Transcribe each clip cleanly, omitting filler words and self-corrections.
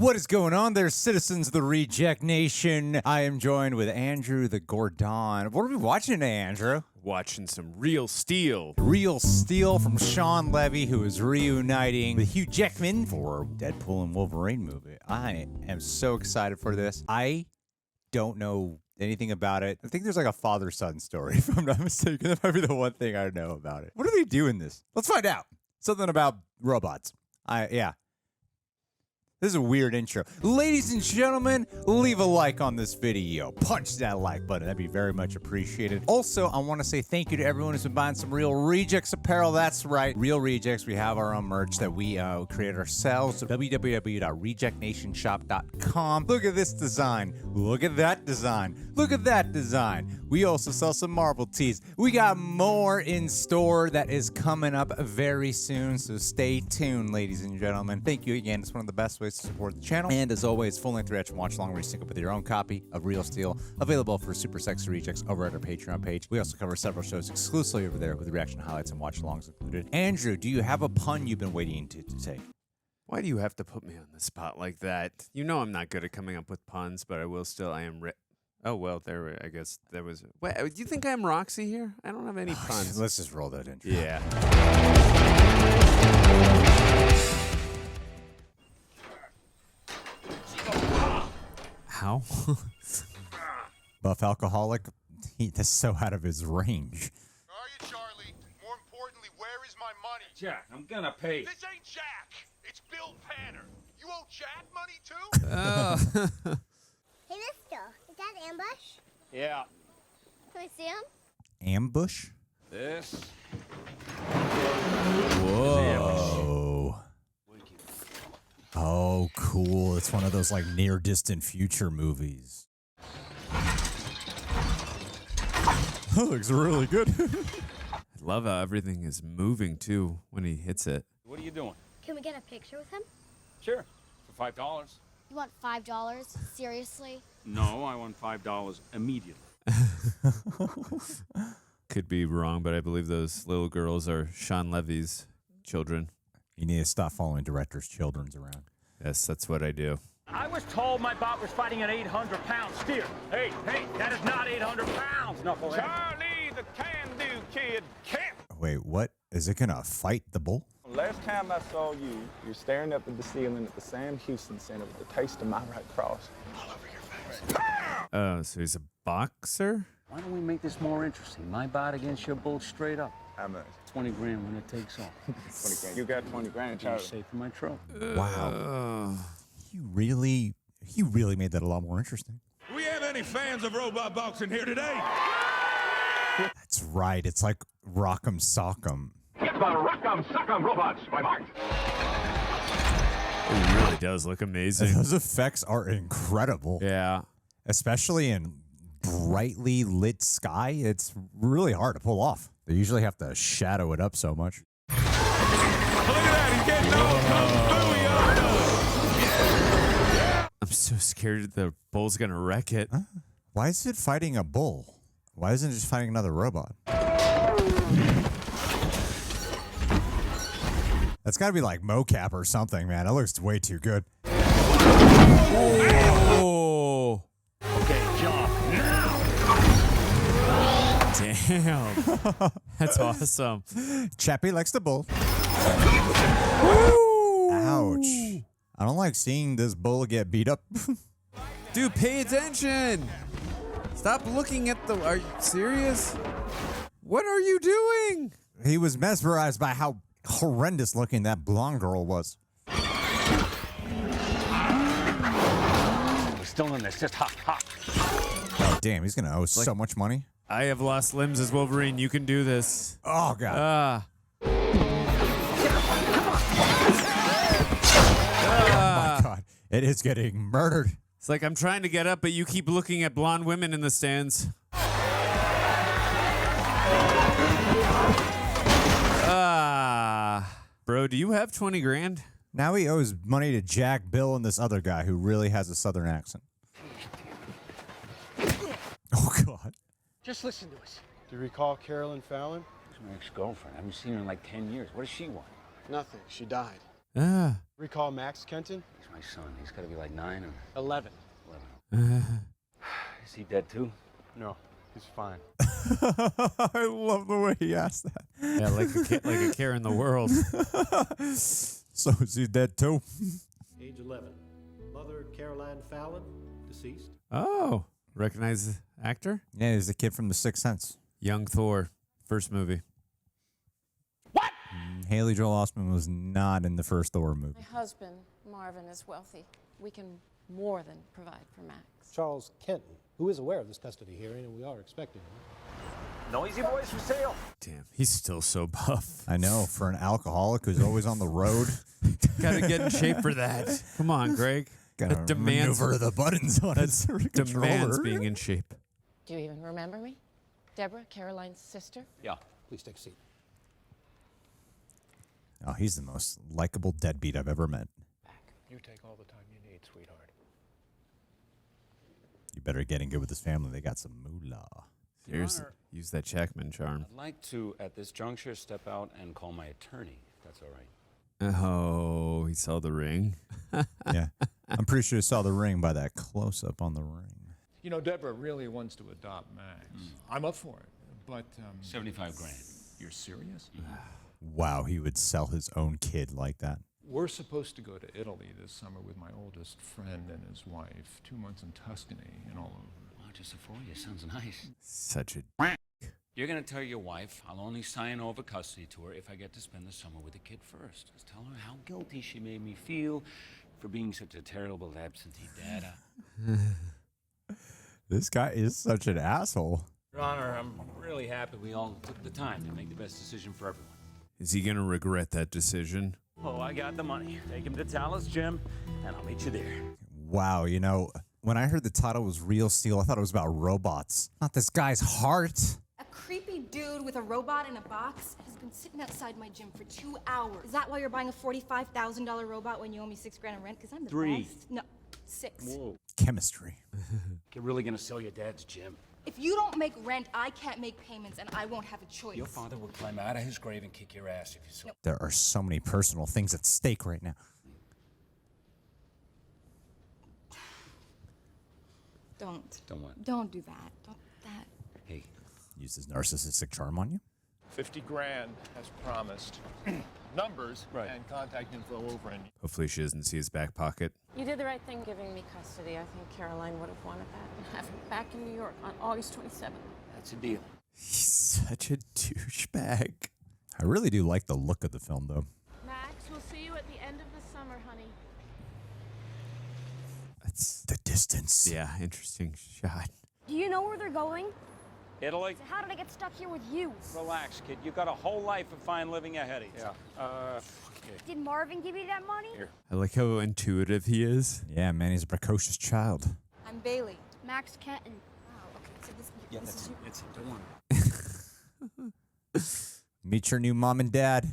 What is going on there, citizens of the Reject Nation? I am joined with Andrew the Gordon. What are we watching today, Andrew? Watching some Real Steel. Real Steel from Shawn Levy, who is reuniting with Hugh Jackman for Deadpool and Wolverine movie. I am so excited for this. I don't know anything about it. I think there's like a father-son story, if I'm not mistaken. That might be the one thing I know about it. What do they do in this? Let's find out. Something about robots. Yeah. This is a weird intro. Ladies and gentlemen, leave a like on this video. Punch that like button. That'd be very much appreciated. Also, I want to say thank you to everyone who's been buying some Real Rejects apparel. That's right. Real Rejects. We have our own merch that we created ourselves. www.rejectnationshop.com. Look at this design. Look at that design. Look at that design. We also sell some Marvel tees. We got more in store that is coming up very soon, so stay tuned, ladies and gentlemen. Thank you again. It's one of the best ways to support the channel. And as always, full-length reaction watch along where you sync up with your own copy of Real Steel, available for super sexy rejects over at our Patreon page. We also cover several shows exclusively over there with reaction highlights and watch alongs included. Andrew, do you have a pun you've been waiting to take? Why do you have to put me on the spot like that? You know I'm not good at coming up with puns, but I will still. I am. Oh, well, there. I guess there was. Wait, do you think I'm Roxy here? I don't have any puns. Let's just roll that intro. Yeah. How? Buff alcoholic. That's so out of his range. Are you, Charlie? More importantly, where is my money? Jack, I'm gonna pay. This ain't Jack. It's Bill Panner. You owe Jack money too? Hey, mister, is that ambush? Yeah. Can we see him? Ambush? This. Whoa. Oh, cool. It's one of those like near distant future movies. That looks really good. I love how everything is moving too when he hits it. What are you doing? Can we get a picture with him? Sure. For $5. You want $5? Seriously? No, I want $5 immediately. Could be wrong, but I believe those little girls are Shawn Levy's children. You need to stop following directors' children's around. Yes, that's what I do. I was told my bot was fighting an 800-pound steer. Hey, that is not 800 pounds, knucklehead. Charlie, the can-do kid, can't. Wait, what? Is it gonna fight the bull? Last time I saw you, you're staring up at the ceiling at the Sam Houston Center with the taste of my right cross all over your face. Oh, so he's a boxer? Why don't we make this more interesting? My bot against your bull straight up. How much? 20 grand when it takes off. 20 grand. You got 20 grand, You're Charlie. safe in my truck. Wow. He really made that a lot more interesting. Do we have any fans of robot boxing here today? That's right. It's like Rock'em Sock'em. It's the Rock'em Sock'em Robots by Mark. It really does look amazing. Those effects are incredible. Yeah. Especially in brightly lit sky. It's really hard to pull off. They usually have to shadow it up so much. Look at that, he's getting all kung fu. I'm so scared the bull's gonna wreck it. Huh? Why is it fighting a bull? Why isn't it just fighting another robot? That's gotta be like mocap or something, man. It looks way too good. Oh. Okay, jump now. Damn. That's awesome. Chappie likes the bull. Ouch. I don't like seeing this bull get beat up. Dude, pay attention. Stop looking at the... Are you serious? What are you doing? He was mesmerized by how horrendous looking that blonde girl was. We're still in this, just hop. Oh, damn, he's gonna owe so much money. I have lost limbs as Wolverine. You can do this. Oh, God. Oh, my God. It is getting murdered. It's like I'm trying to get up, but you keep looking at blonde women in the stands. Bro, do you have 20 grand? Now he owes money to Jack, Bill, and this other guy who really has a southern accent. Oh, God. Just listen to us. Do you recall Carolyn Fallon? She's my ex-girlfriend. I haven't seen her in like 10 years. What does she want? Nothing. She died. Ah. Recall Max Kenton? He's my son. He's got to be like 9 or 11. 11. Is he dead too? No, he's fine. I love the way he asked that. Yeah, like a care in the world. So is he dead too? Age 11. Mother Caroline Fallon, deceased. Oh, recognize the actor? Yeah, he's the kid from The Sixth Sense. Young Thor, first movie. Haley Joel Osment was not in the first Thor movie. My husband, Marvin, is wealthy. We can more than provide for Max. Charles Kenton, who is aware of this custody hearing, and we are expecting him. Noisy boys for sale. Damn, he's still so buff. I know, for an alcoholic who's always on the road. Gotta get in shape for that. Come on, Greg. Gotta That demands maneuver the buttons on his demands controller. being in shape. Do you even remember me? Deborah, Caroline's sister? Yeah. Please take a seat. Oh, he's the most likable deadbeat I've ever met. You take all the time you need, sweetheart. You better get in good with his family. They got some moolah. Seriously, use that Jackman charm. I'd like to, at this juncture, step out and call my attorney, if that's all right. Oh, he saw the ring. Yeah. I'm pretty sure you saw the ring by that close-up on the ring. You know, Deborah really wants to adopt Max. I'm up for it, but 75 grand. you're serious? Wow, he would sell his own kid like that. We're supposed to go to Italy this summer with my oldest friend and his wife. 2 months in Tuscany and all over. Wow, just for you. Sounds nice. Such a... You're going to tell your wife I'll only sign over custody to her if I get to spend the summer with the kid first. Just tell her how guilty she made me feel for being such a terrible absentee dad. This guy is such an asshole. Your Honor, I'm really happy we all took the time to make the best decision for everyone. Is he going to regret that decision? Oh, I got the money. Take him to Talus Gym, and I'll meet you there. Wow, you know, when I heard the title was Real Steel, I thought it was about robots. Not this guy's heart. A creepy dude with a robot in a box has been sitting outside my gym for 2 hours. Is that why you're buying a $45,000 robot when you owe me $6 grand in rent? Because I'm the 3. best. No, 6. Whoa. Chemistry. You're really going to sell your dad's gym? If you don't make rent, I can't make payments, and I won't have a choice. Your father will climb out of his grave and kick your ass if you sold. There are so many personal things at stake right now. Don't. Don't what? Don't do that. Don't do that. Hey. Use his narcissistic charm on you? 50 grand as promised. Numbers and contact info over in. Hopefully she doesn't see his back pocket. You did the right thing giving me custody. I think Caroline would have wanted that and have him back in New York on August 27th. That's a deal. He's such a douchebag. I really do like the look of the film, though. Max, we'll see you at the end of the summer, honey. That's... The distance. Yeah, interesting shot. Do you know where they're going? Italy? So how did I get stuck here with you? Relax, kid. You got a whole life of fine living ahead of you. Yeah. Did Marvin give you that money? Here. I like how intuitive he is. Yeah, man, he's a precocious child. I'm Bailey. Max Kenton. Oh, okay. So this That's is it. It's it. Don't worry. Meet your new mom and dad.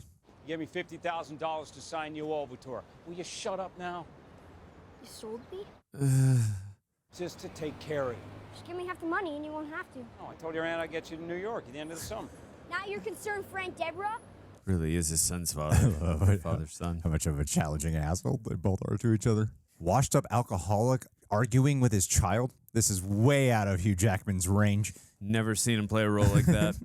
You gave me $50,000 to sign you over to her. Will you shut up now? You sold me? Just to take care of you. Just give me half the money and you won't have to. Oh, I told your aunt I'd get you to New York at the end of the summer. Now you're concerned for Aunt Deborah? Really is his son's father. Father's son. How much of a challenging asshole they both are to each other. Washed up alcoholic arguing with his child. This is way out of Hugh Jackman's range. Never seen him play a role like that.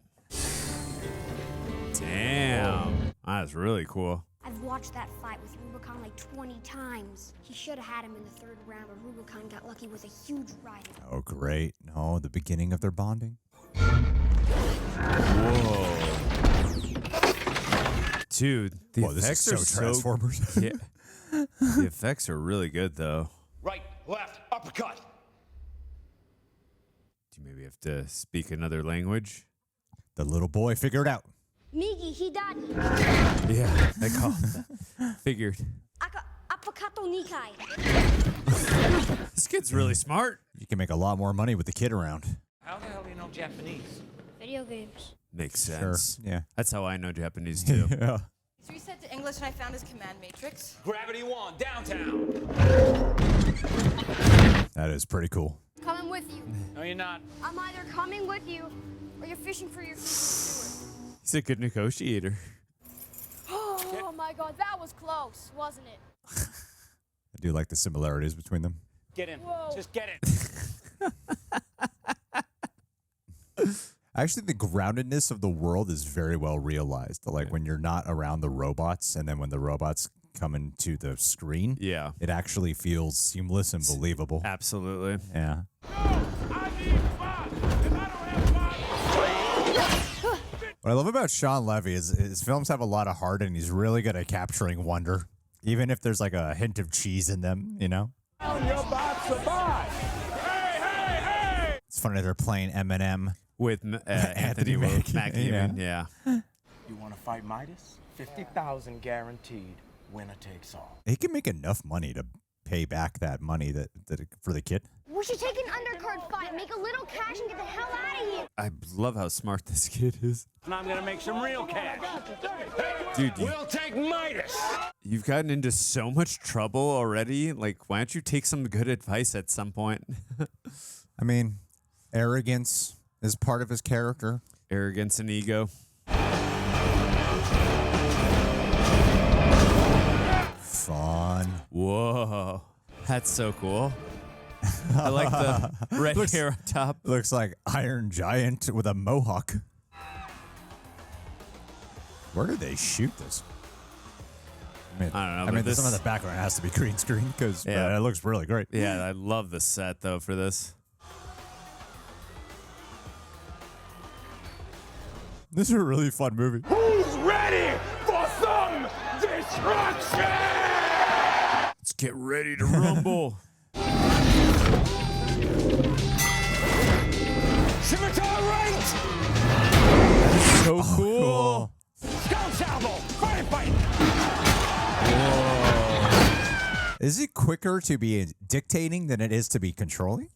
Damn. That's really cool. I've watched that fight with Rubicon like 20 times. He should have had him in the 3rd round, but Rubicon got lucky with a huge right. Oh, great. No, the beginning of their bonding. Whoa. Dude, the Whoa, this effects is are so Transformers. Yeah. The effects are really good, though. Right, left, uppercut. Do you maybe have to speak another language? The little boy figured out. Migi, he died. Yeah, I call that. Figured. Apakato Nikai. This kid's really smart. You can make a lot more money with the kid around. How the hell do you know Japanese? Video games. Makes Sure. sense. Yeah. That's how I know Japanese, too. Yeah. He's reset to English, and I found his command matrix. Gravity 1, downtown. That is pretty cool. Coming with you. No, you're not. I'm either coming with you or you're fishing for your future steward. He's a good negotiator. Oh, my my god, that was close, wasn't it? I do like the similarities between them. Get in. Whoa. Just get in. Actually, the groundedness of the world is very well realized. Like when you're not around the robots, and then when the robots come into the screen, Yeah. it actually feels seamless and believable. Absolutely. Yeah. What I love about Shawn Levy is his films have a lot of heart, and he's really good at capturing wonder, even if there's like a hint of cheese in them, you know? Your box survive. Hey, hey, hey! It's funny they're playing Eminem With Anthony Mackie. Yeah. You want to fight Midas? 50,000 guaranteed. Winner takes all. He can make enough money to pay back that money that for the kid. We should take an undercard fight, make a little cash, and get the hell out of here. I love how smart this kid is. Now I'm gonna make some real cash. Dude, We'll take Midas. you've gotten into so much trouble already. Like, why don't you take some good advice at some point? I mean, arrogance is part of his character. Arrogance and ego. Fun. Whoa. That's so cool. I like the red hair on top. Looks like Iron Giant with a mohawk. Where did they shoot this? I don't know. but some of the background has to be green screen because it looks really great. Yeah, I love the set though for this. This is a really fun movie. Who's ready for some destruction? Let's get ready to rumble. Scimitar right! So cool. Scout salvo! Fight! Is it quicker to be dictating than it is to be controlling?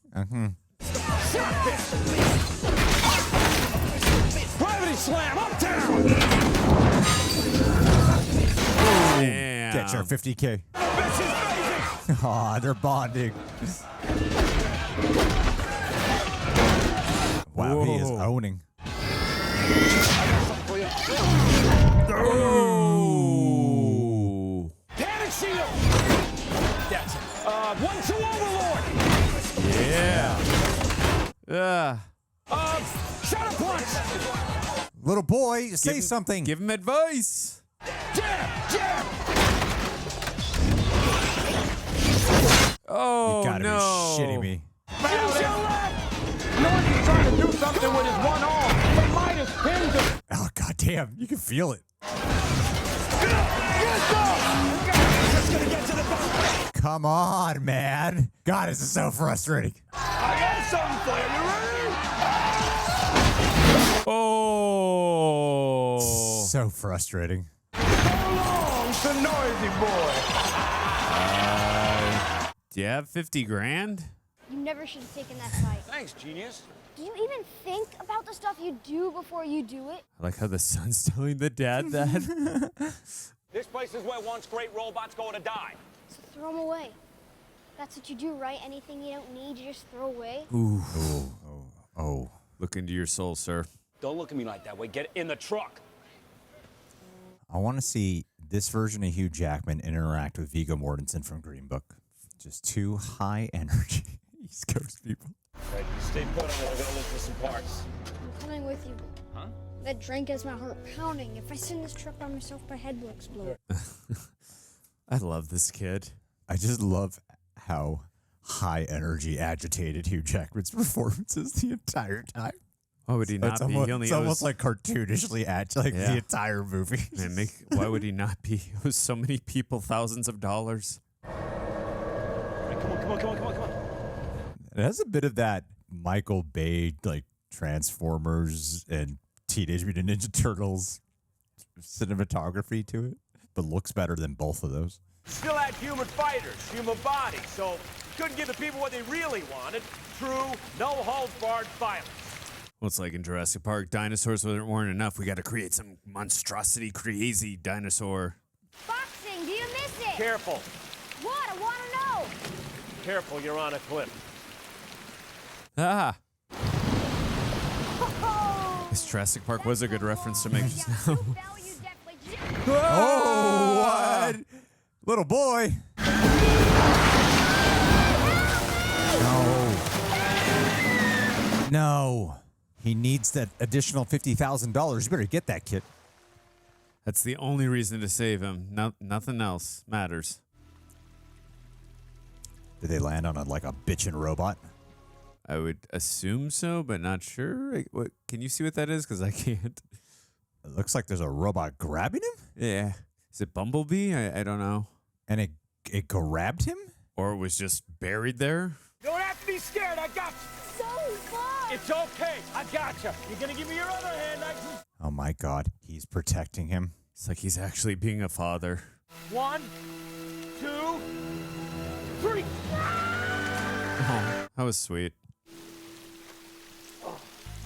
Gravity slam! Uptown! Damn. Get your 50K. Aw, they're bonding. Wow, he is owning. Oh. Panic shield! That's it. 1-2 overlord! Yeah. Shadow punch! Little boy, say something. Give him advice. Jab! Oh, You gotta no. be shitting me. Use your left! Norton's trying to do something with his one arm, but Midas pinned him. Oh, goddamn. You can feel it. Come on, man. God, this is so frustrating. I got something for you. You ready? Oh. So frustrating. Go along, the noisy boy. Do you have 50 grand? You never should have taken that fight. Thanks, genius. Do you even think about the stuff you do before you do it? I like how the son's telling the dad that. This place is where once great robots go to die. So throw them away. That's what you do, right? Anything you don't need, you just throw away. Ooh. Oh. Look into your soul, sir. Don't look at me like that way. Get in the truck. I want to see this version of Hugh Jackman interact with Viggo Mortensen from Green Book. Just two high energy East Coast people. Right, you stay put. I'm gonna go look for some parts. I'm coming with you. Huh? That drink has my heart pounding. If I sit in this truck by myself, my head will explode. I love this kid. I just love how high energy, agitated Hugh Jackman's performance is the entire time. Why would he not It's be? almost, He only it's almost owes- like cartoonishly the entire movie. Man, why would he not be? It was so many people, thousands of dollars. Come on. It has a bit of that Michael Bay, like Transformers and Teenage Mutant Ninja Turtles cinematography to it, but looks better than both of those. Still had human fighters, human bodies, so couldn't give the people what they really wanted. True, no holds barred violence. Well, it's like in Jurassic Park, dinosaurs weren't enough. We got to create some monstrosity, crazy dinosaur. Boxing, do you miss it? Careful. What? I want to know. Careful, you're on a cliff. Ah. This Jurassic Park was a good reference to make just now. Oh, Little boy. No. No. He needs that additional $50,000. You better get that, kid. That's the only reason to save him. Nothing else matters. Did they land on a bitchin' robot? I would assume so, but not sure. What can you see what that is? Because I can't. It looks like there's a robot grabbing him. Yeah. Is it Bumblebee? I don't know. And it grabbed him? Or it was just buried there? You don't have to be scared. I got you. So fun. It's okay. I got you. You're going to give me your other hand. Oh, my God. He's protecting him. It's like he's actually being a father. 1, 2, 3. Oh, that was sweet.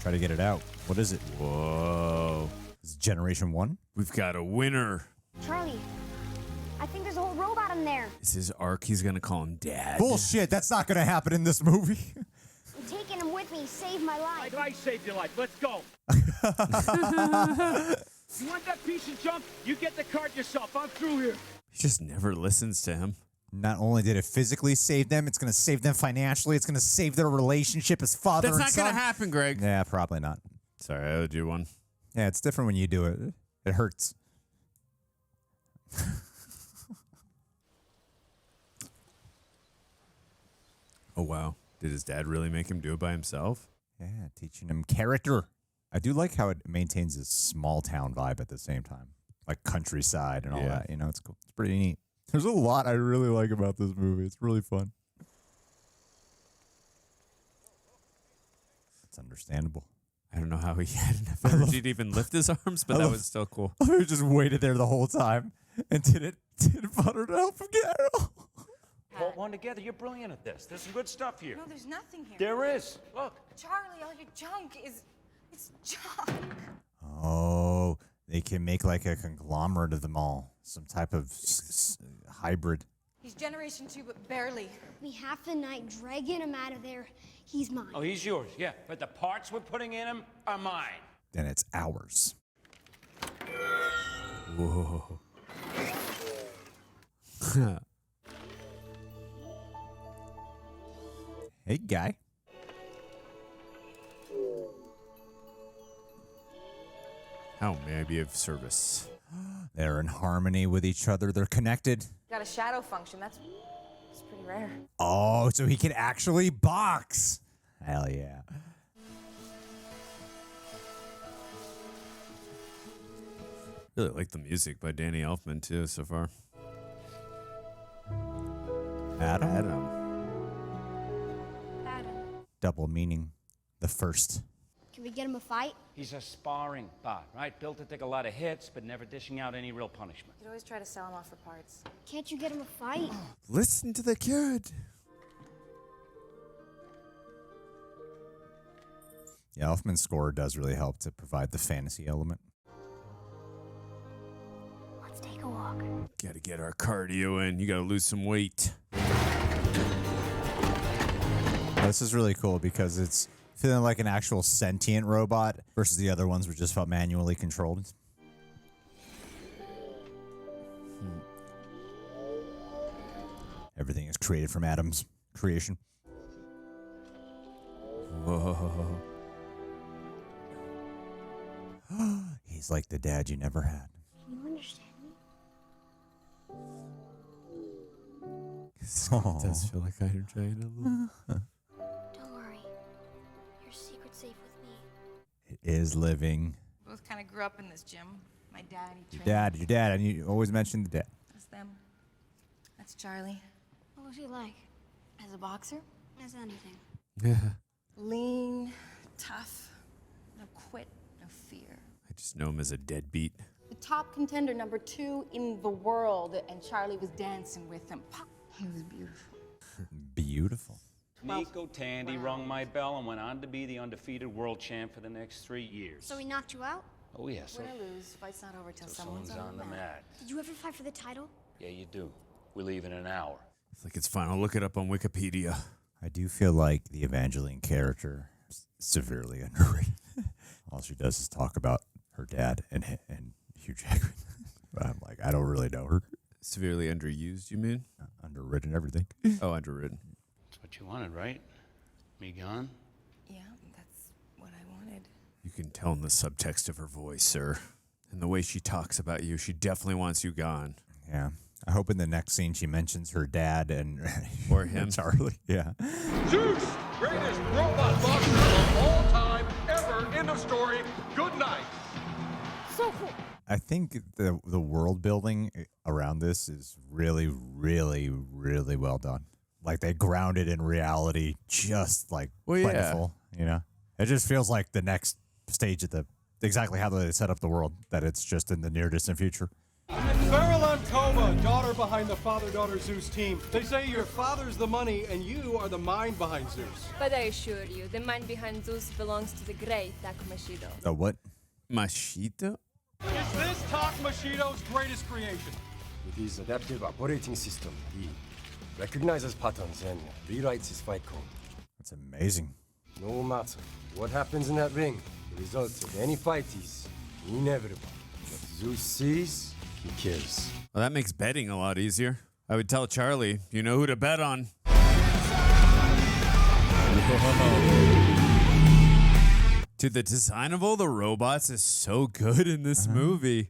Try to get it out. What is it? Whoa. Is it Generation 1? We've got a winner. Charlie, I think there's a whole robot in there. Is his arc? He's going to call him Dad. Bullshit. That's not going to happen in this movie. I'm taking him with me. He saved my life. I saved your life. Let's go. You want that piece of junk? You get the cart yourself. I'm through here. He just never listens to him. Not only did it physically save them, it's going to save them financially. It's going to save their relationship as father and son. That's not going to happen, Greg. Yeah, probably not. Sorry, I owed you one. Yeah, it's different when you do it. It hurts. Oh, wow. Did his dad really make him do it by himself? Yeah, teaching him character. I do like how it maintains this small town vibe at the same time. Like countryside and all that. You know, it's cool. It's pretty neat. There's a lot I really like about this movie. It's really fun. It's understandable. I don't know how he had enough energy to even lift his arms, but that was still cool. He just waited there the whole time and didn't bother to help him get out. Hold one together. You're brilliant at this. There's some good stuff here. No, there's nothing here. There is. Look. Charlie, all your junk it's junk. Oh, they can make like a conglomerate of them all. Some type of hybrid. He's Generation 2, but barely. We half the night dragging him out of there. He's mine. Oh, he's yours, yeah. But the parts we're putting in him are mine. Then it's ours. Whoa. Hey, guy. How may I be of service? They're in harmony with each other. They're connected. Got a shadow function. That's pretty rare. Oh, so he can actually box. Hell yeah. Really like the music by Danny Elfman, too, so far. Adam. Double meaning. The first. Can we get him a fight? He's a sparring bot, right? Built to take a lot of hits, but never dishing out any real punishment. You'd always try to sell him off for parts. Can't you get him a fight? Listen to the kid. Yeah, Elfman's score does really help to provide the fantasy element. Let's take a walk. Gotta get our cardio in. You gotta lose some weight. This is really cool because it's feeling like an actual sentient robot versus the other ones were just felt manually controlled. Everything is created from Adam's creation. Whoa. He's like the dad you never had. Can you understand me? It does feel like I'm trying to look. Don't worry. Your secret's safe with me. It is living. Both kind of grew up in this gym. My dad, he Your trained. dad, and you always mention the dad. That's them. That's Charlie. What was he like? As a boxer, As anything. lean, tough, no quit, no fear. I just know him as a deadbeat. The top contender, number 2 in the world, and Charlie was dancing with him. He was beautiful. Beautiful. Nico Tandy rung my bell and went on to be the undefeated world champ for the next 3 years. So he knocked you out? Oh, yes. Win or lose, fight's not over till someone's on the mat. Did you ever fight for the title? Yeah, you do. We leave in an hour. It's like it's final. Look it up on Wikipedia. I do feel like the Evangeline character is severely underrated. All she does is talk about her dad and Hugh Jackman. But I'm like, I don't really know her. Severely underused, you mean? Underwritten everything. Oh, underwritten. That's what you wanted, right? Me gone? Yeah, that's what I wanted. You can tell in the subtext of her voice, sir. And the way she talks about you, she definitely wants you gone. Yeah. I hope in the next scene she mentions her dad and or him. Charlie. Yeah. Zeus, greatest robot monster of all time, ever. End of story. Good night. So cool. I think the world building around this is really, really, really well done. Like they grounded in reality, just like plentiful. You know, it just feels like the next stage of exactly how they set up the world. That it's just in the near distant future. Farallon Koma, daughter behind the father-daughter Zeus team. They say your father's the money and you are the mind behind Zeus. But I assure you, the mind behind Zeus belongs to the great Takumashido. Oh, what? Mashito? Is this Takumashido's greatest creation? With his adaptive operating system, he recognizes patterns and rewrites his fight code. That's amazing. No matter what happens in that ring, the result of any fight is inevitable. What Zeus sees, he kills. Well, that makes betting a lot easier. I would tell Charlie, you know who to bet on. Dude, the design of all the robots is so good in this movie.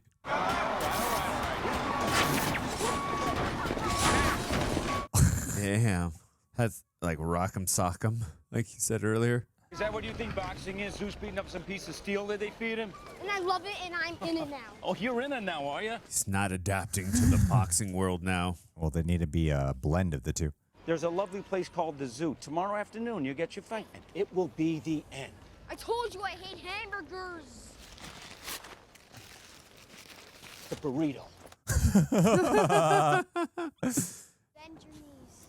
Damn. That's like rock'em sock'em, like you said earlier. Is that what you think boxing is? Zeus beating up some piece of steel that they feed him? And I love it, and I'm in it now. Oh, you're in it now, are you? He's not adapting to the boxing world now. Well, they need to be a blend of the two. There's a lovely place called the Zoo. Tomorrow afternoon, you get your fight. And it will be the end. I told you I hate hamburgers. The burrito. Bend your knees.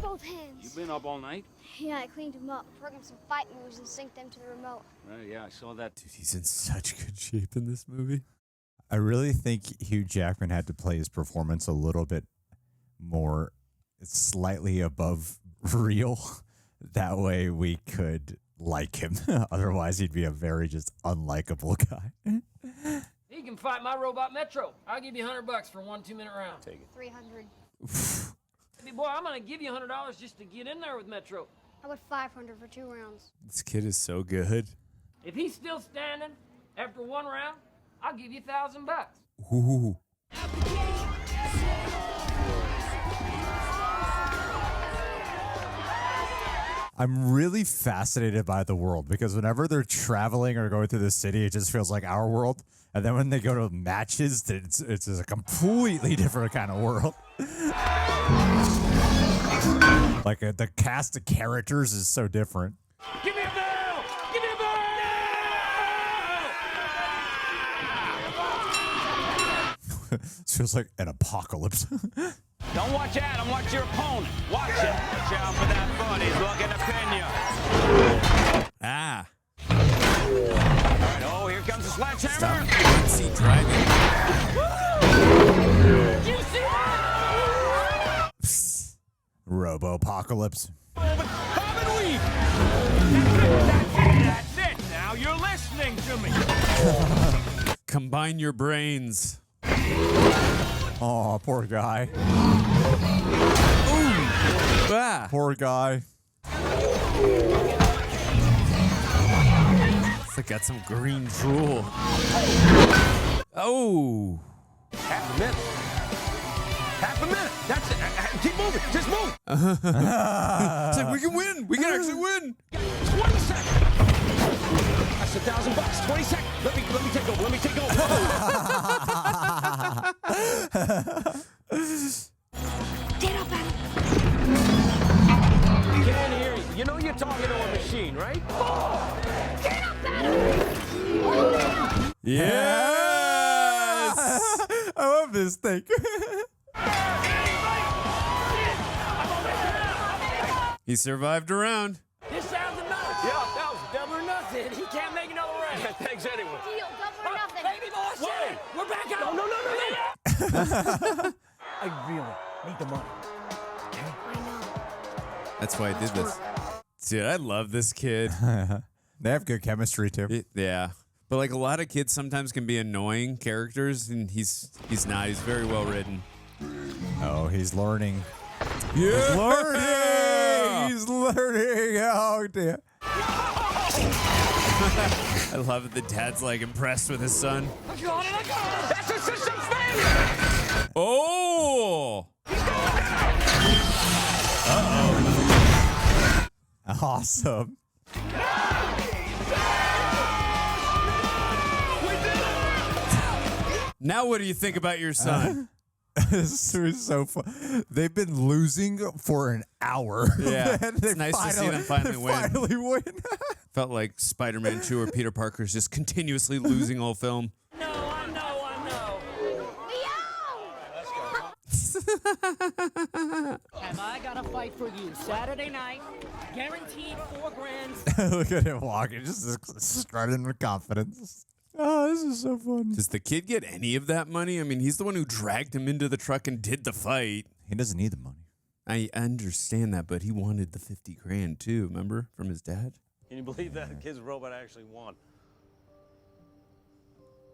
Both hands. You been up all night? Yeah, I cleaned them up, programmed some fight moves, and synced them to the remote. Yeah, I saw that. Dude, he's in such good shape in this movie. I really think Hugh Jackman had to play his performance a little bit more, slightly above real. That way we could like him. Otherwise, he'd be a very just unlikable guy. You can fight my robot Metro. I'll give you $100 for 1 2-minute round. Take it. 300. Hey, boy, I'm gonna give you $100 just to get in there with Metro. How about 500 for 2 rounds? This kid is so good. If he's still standing after 1 round, I'll give you $1,000. Ooh. I'm really fascinated by the world because whenever they're traveling or going through the city, it just feels like our world. And then when they go to matches, it's a completely different kind of world. Like the cast of characters is so different. Give me a bell! Give me a bell! It feels like an apocalypse. Don't watch Adam, watch your opponent. Watch it. Watch out for that foot. He's looking to pin you. Ah. All right, oh, here comes the sledgehammer. See driving. Did you see that? Robo-apocalypse. Bob and weave. That's it. Now you're listening to me. Combine your brains. Oh, poor guy. Ooh. Ah. Poor guy. It's got some green drool. Oh. Half a minute. Half a minute. That's it. Keep moving. Just move. It's like we can win. We can actually win. 20 seconds. That's $1,000. 20 seconds. Let me take over. Let me take over. Get up, Adam. Can't hear you. You know you're talking to a machine, right? Get up, Adam. Yes. I love this thing. He survived a round. This sounds nuts. Yeah, that was Double or nothing. He can't make another round. Yeah, thanks anyway. Deal, double or nothing. Baby boy, shit. We're back out. No. I really need the money. I know. That's why I did this. Dude, I love this kid. They have good chemistry too. Yeah. But like a lot of kids sometimes can be annoying characters, and he's not. He's very well written. Oh, he's learning. Yeah. He's learning. He's learning. Oh, dear. I love it. The dad's like impressed with his son. I got it. That's a system failure. Oh. Awesome. Now what do you think about your son? This was so fun. They've been losing for an hour. Yeah, And it's nice to see them finally win. Finally win. Felt like Spider-Man 2 or Peter Parker's just continuously losing all film. No, I know. Have I got a fight for you Saturday night? Guaranteed $4,000. Look at him walking, just strutting with confidence. Oh, this is so fun. Does the kid get any of that money? I mean, he's the one who dragged him into the truck and did the fight. He doesn't need the money. I understand that, but he wanted the $50,000 too, remember? From his dad? Can you believe that? The kid's robot actually won.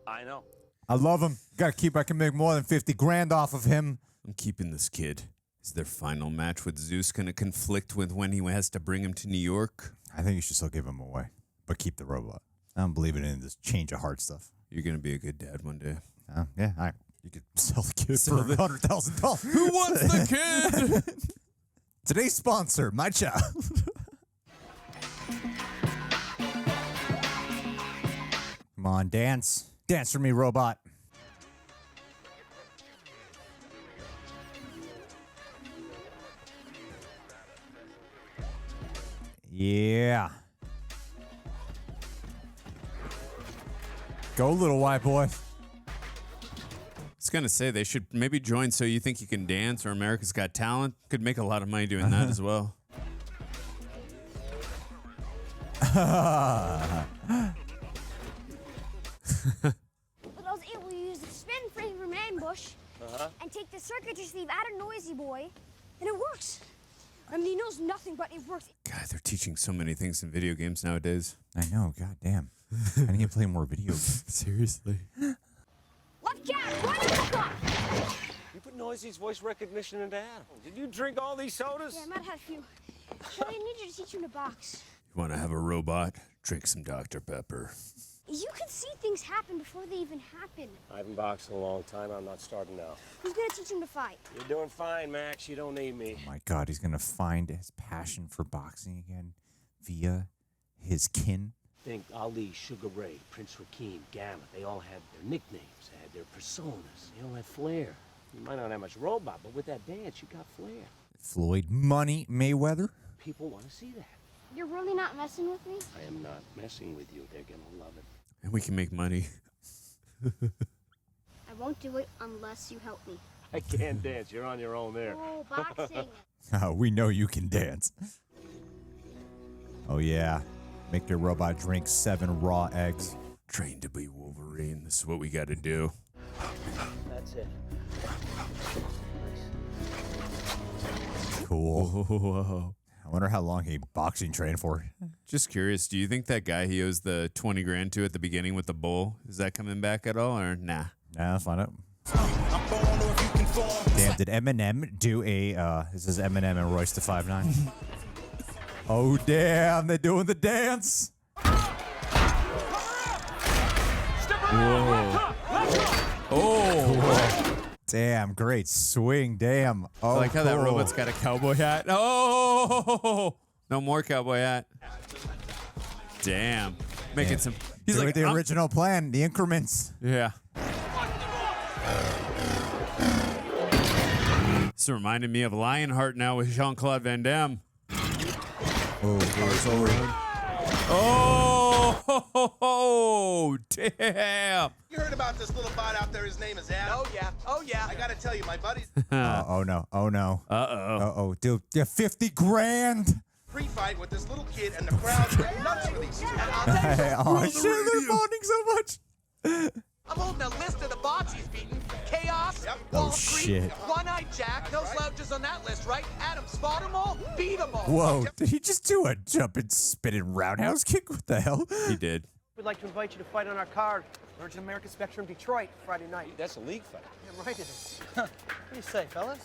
I know. I love him. I can make more than 50 grand off of him. I'm keeping this kid. Is their final match with Zeus going to conflict with when he has to bring him to New York? I think you should still give him away, but keep the robot. I don't believe in this change of heart stuff. You're going to be a good dad one day. Yeah, you could sell the kid for $100,000. Who wants the kid? Today's sponsor, my child. Come on, dance. Dance for me, robot. Yeah. Go, little white boy. I was going to say they should maybe join So You Think You Can Dance or America's Got Talent. Could make a lot of money doing that as well. But I was able to use the spin frame from ambush and take the circuit sleeve out of Noisy Boy, and it works. I mean, he knows nothing, but it works. God, they're teaching so many things in video games nowadays. I know, god damn. I need to play more video games. Seriously. Left jack, right in the cup. You put Noisy's voice recognition into Adam. Did you drink all these sodas? Yeah, I might have had a few. Shelly, I need you to teach him to box. You want to have a robot? Drink some Dr. Pepper. You can see things happen before they even happen. I haven't boxed in a long time. I'm not starting now. Who's gonna teach him to fight? You're doing fine, Max. You don't need me. Oh my god, he's gonna find his passion for boxing again via his kin. Think Ali, Sugar Ray, Prince Rakeem, Gamma. They all had their nicknames. They had their personas. They all had flair. You might not have much robot, but with that dance, you got flair. Floyd Money Mayweather. People want to see that. You're really not messing with me? I am not messing with you. They're gonna love it. And we can make money. I won't do it unless you help me. I can't dance. You're on your own there. Oh, boxing. Oh, we know you can dance. Oh yeah. Make your robot drink 7 raw eggs. Train to be Wolverine. This is what we got to do. That's it. Cool. Whoa. I wonder how long he boxing trained for. Just curious, do you think that guy he owes the 20 grand to at the beginning with the bull, is that coming back at all or nah? Nah, let's find out. Damn, did Eminem do a, this is Eminem and Royce the 5'9"? Oh, damn, they're doing the dance. Whoa. Oh. Damn, great swing, damn. Oh, I like how that cool. robot's got a cowboy hat. Oh, no more cowboy hat. Damn. Making some. He's doing like the original plan, the increments. Yeah. This reminded me of Lionheart now with Jean-Claude Van Damme. Oh, damn. You heard about this little bot out there? His name is Adam. Oh yeah. I gotta tell you, my buddy's Oh no. Uh-oh. Uh-oh, dude. Yeah, 50 grand. pre-fight with this little kid, and the crowd's going nuts for these two. Oh, shit, they're bonding so much. I'm holding a list of the bots he's beaten. Chaos, Oh, Wall Street, shit. One-Eyed Jack. No slouches on that list, right? Adam, spot them all, beat them all. Whoa, did he just do a jumping, spinning roundhouse kick? What the hell? He did. We'd like to invite you to fight on our card. Virgin America Spectrum Detroit, Friday night. That's a league fight. Yeah, right it is. What do you say, fellas?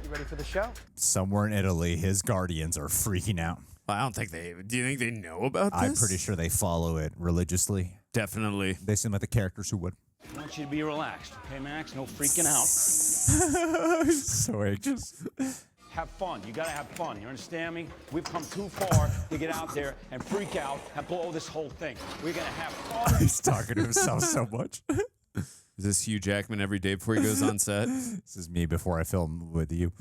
You ready for the show? Somewhere in Italy, his guardians are freaking out. I don't think they... Do you think they know about this? I'm pretty sure they follow it religiously. Definitely. They seem like the characters who would. I want you to be relaxed, okay, Max? No freaking out. So anxious. Have fun. You gotta have fun. You understand me? We've come too far to get out there and freak out and blow this whole thing. We're gonna have fun. He's talking to himself so much. Is this Hugh Jackman every day before he goes on set? This is me before I film with you.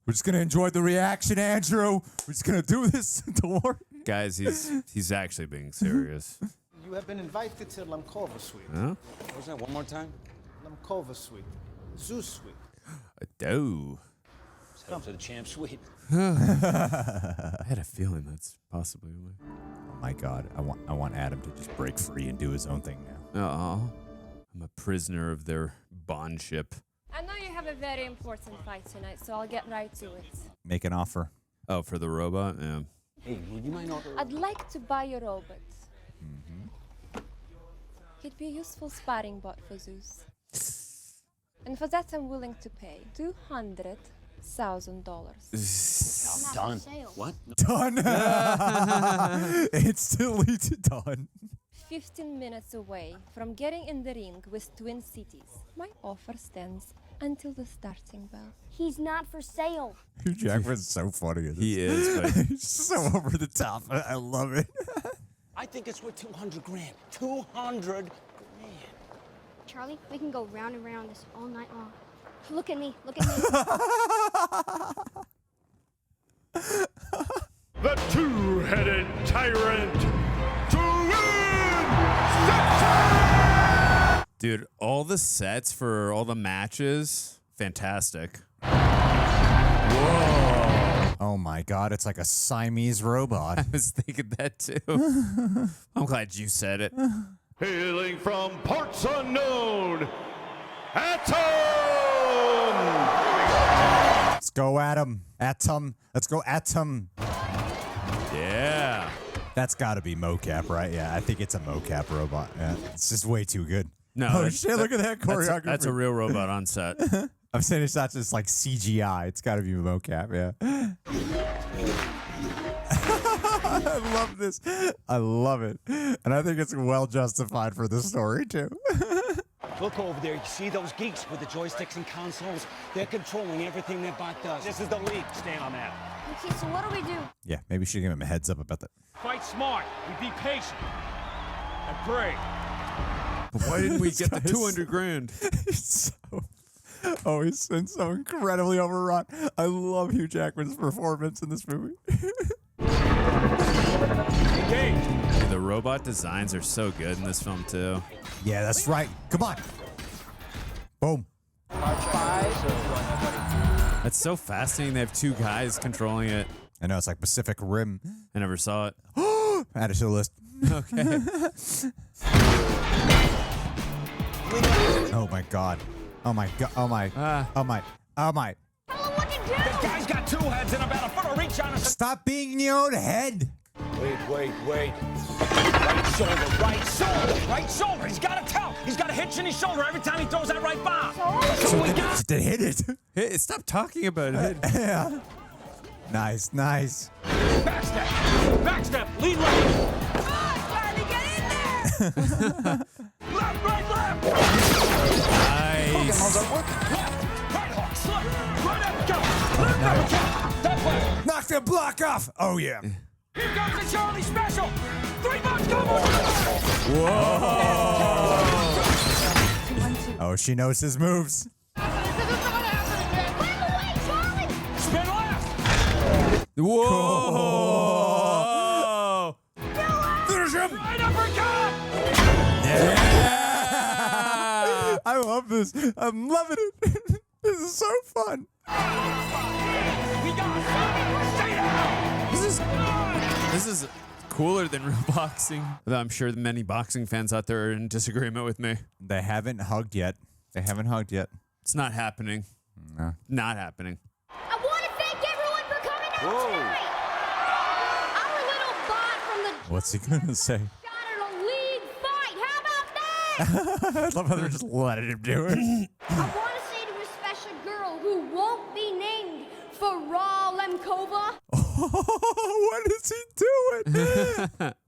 We're just gonna enjoy the reaction, Andrew. We're just gonna do this. Don't worry. Guys, he's actually being serious. You have been invited to Lemkova Suite. Huh? What was that? One more time? Lemkova Suite. Zeus Suite. Oh. Come to the champ suite. I had a feeling that's possibly why. Oh my God, I want Adam to just break free and do his own thing now. Oh, I'm a prisoner of their bond ship. I know you have a very important fight tonight, so I'll get right to it. Make an offer. Oh, for the robot? Yeah. Hey, would you mind ordering? I'd like to buy your robot. He'd be a useful sparring bot for Zeus. And for that, I'm willing to pay $200,000. Done. What? Done. Instantly done. 15 minutes away from getting in the ring with Twin Cities. My offer stands until the starting bell. He's not for sale. Hugh Jackman's so funny. He is, but he's so over the top. I love it. I think it's worth $200 grand. $200 grand. Charlie, we can go round and round this all night long. Look at me. Look at me. The two-headed tyrant to win! dude, all the sets for all the matches, fantastic. Whoa. Oh my God, it's like a Siamese robot. I was thinking that too. I'm glad you said it. Hailing from parts unknown, Atom! Let's go, Atom. Atom. Let's go, Atom. Yeah. That's got to be mocap, right? Yeah, I think it's a mocap robot. Yeah, it's just way too good. No. Oh shit! Look at that choreography. That's a real robot on set. I'm saying it's not just like CGI. It's got to be mocap. Yeah. I love this. I love it, and I think it's well justified for the story too. Look over there. You see those geeks with the joysticks and consoles? They're controlling everything their bot does. This is the league. Stay on that. Okay, so what do we do? Yeah, maybe we should give him a heads up about that. Fight smart. We be patient. And pray. But why didn't we get the 200 grand? He's been so incredibly overwrought. I love Hugh Jackman's performance in this movie. The robot designs are so good in this film too. Yeah, that's right. Come on. Boom. That's so fascinating. They have two guys controlling it. I know, it's like Pacific Rim. I never saw it. Add it to the list. Okay. Oh my God. Oh my God. Oh my. Oh my. Oh my. This guy's got two heads and about a foot of reach on us. Stop being in your own head. Wait. Right shoulder. He's got a tell. He's got a hitch in his shoulder every time he throws that right bomb. So we got to hit it. Hey, stop talking about it. Yeah. Nice. Backstep. Lead right. Charlie, get in there! Left. Nice. Right hook, slip. Right up, go. Left. That way. Knock the block off. Oh, yeah. Here comes the Charlie special. 3 bucks, come on. Whoa. Oh, she knows his moves. Spin left. Whoa. Finish him. Right uppercut. Yeah. I love this. I'm loving it. This is so fun. We got it. Stay down. This is cooler than real boxing. Though I'm sure many boxing fans out there are in disagreement with me. They haven't hugged yet. It's not happening. No. Not happening. I want to thank everyone for coming out tonight. Our little bot from the What's he gonna say? shot an elite I love how they're just letting him do it. I want to say to a special girl who won't be named Farah Lemkova What is he doing?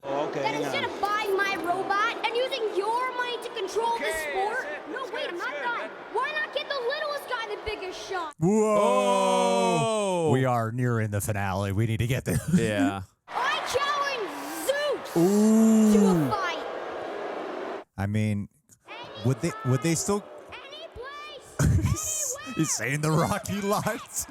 Okay. that instead of buying my robot and using your money to control the sport. No, wait, I'm not done. Why not get the littlest guy the biggest shot? Whoa! We are nearing the finale. We need to get there. Yeah. I challenge Zeus to a fight. I mean, would they still? He's saying the Rocky lines.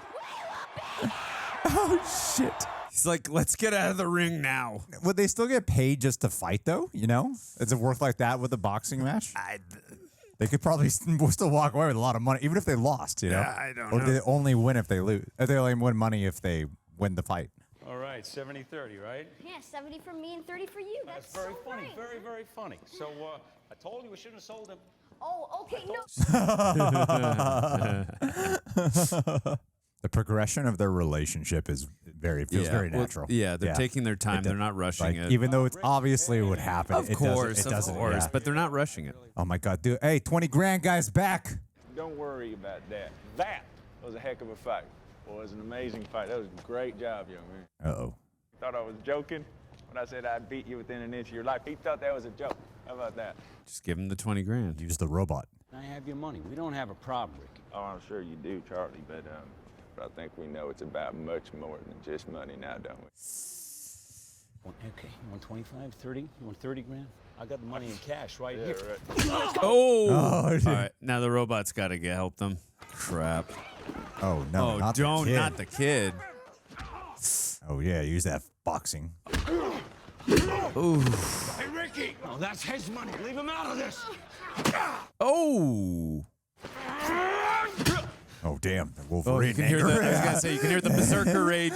Oh shit! He's like, let's get out of the ring now. Would they still get paid just to fight though? You know, is it worth like that with a boxing match? They could probably still walk away with a lot of money, even if they lost. You know, Yeah, I don't or know. do they only win if they lose? Or they only win money if they win the fight. All right, 70-30, right? Yeah, 70 for me and 30 for you. That's very so funny, great. very, very funny. So I told you we shouldn't have sold him. Oh, okay, no. The progression of their relationship is feels very well, natural. yeah, they're taking their time. They're not rushing it. Even though it's obviously would happen. Of course, yeah. but they're not rushing it. Oh my God, dude! Hey, 20 grand, guys, back. Don't worry about that. That was a heck of a fight. Well, it was an amazing fight. That was a great job, young man. Uh-oh. Thought I was joking when I said I'd beat you within an inch of your life. He thought that was a joke. How about that? Just give him the 20 grand. Use the robot. I have your money. We don't have a problem, Ricky. Oh, I'm sure you do, Charlie, but I think we know it's about much more than just money now, don't we? Okay, you want 25, 30? You want 30 grand? I got the money in cash right here. Right. Oh! Oh, all right, now the robot's got to help them. Crap. Oh no! Oh, not don't, the kid. not the kid. Oh yeah, use that boxing. Ooh. Hey, Ricky! Oh, that's his money. Leave him out of this. Oh. Oh damn! The Oh, Wolverine. you can hear anger. the. I was gonna say you can hear the berserker rage.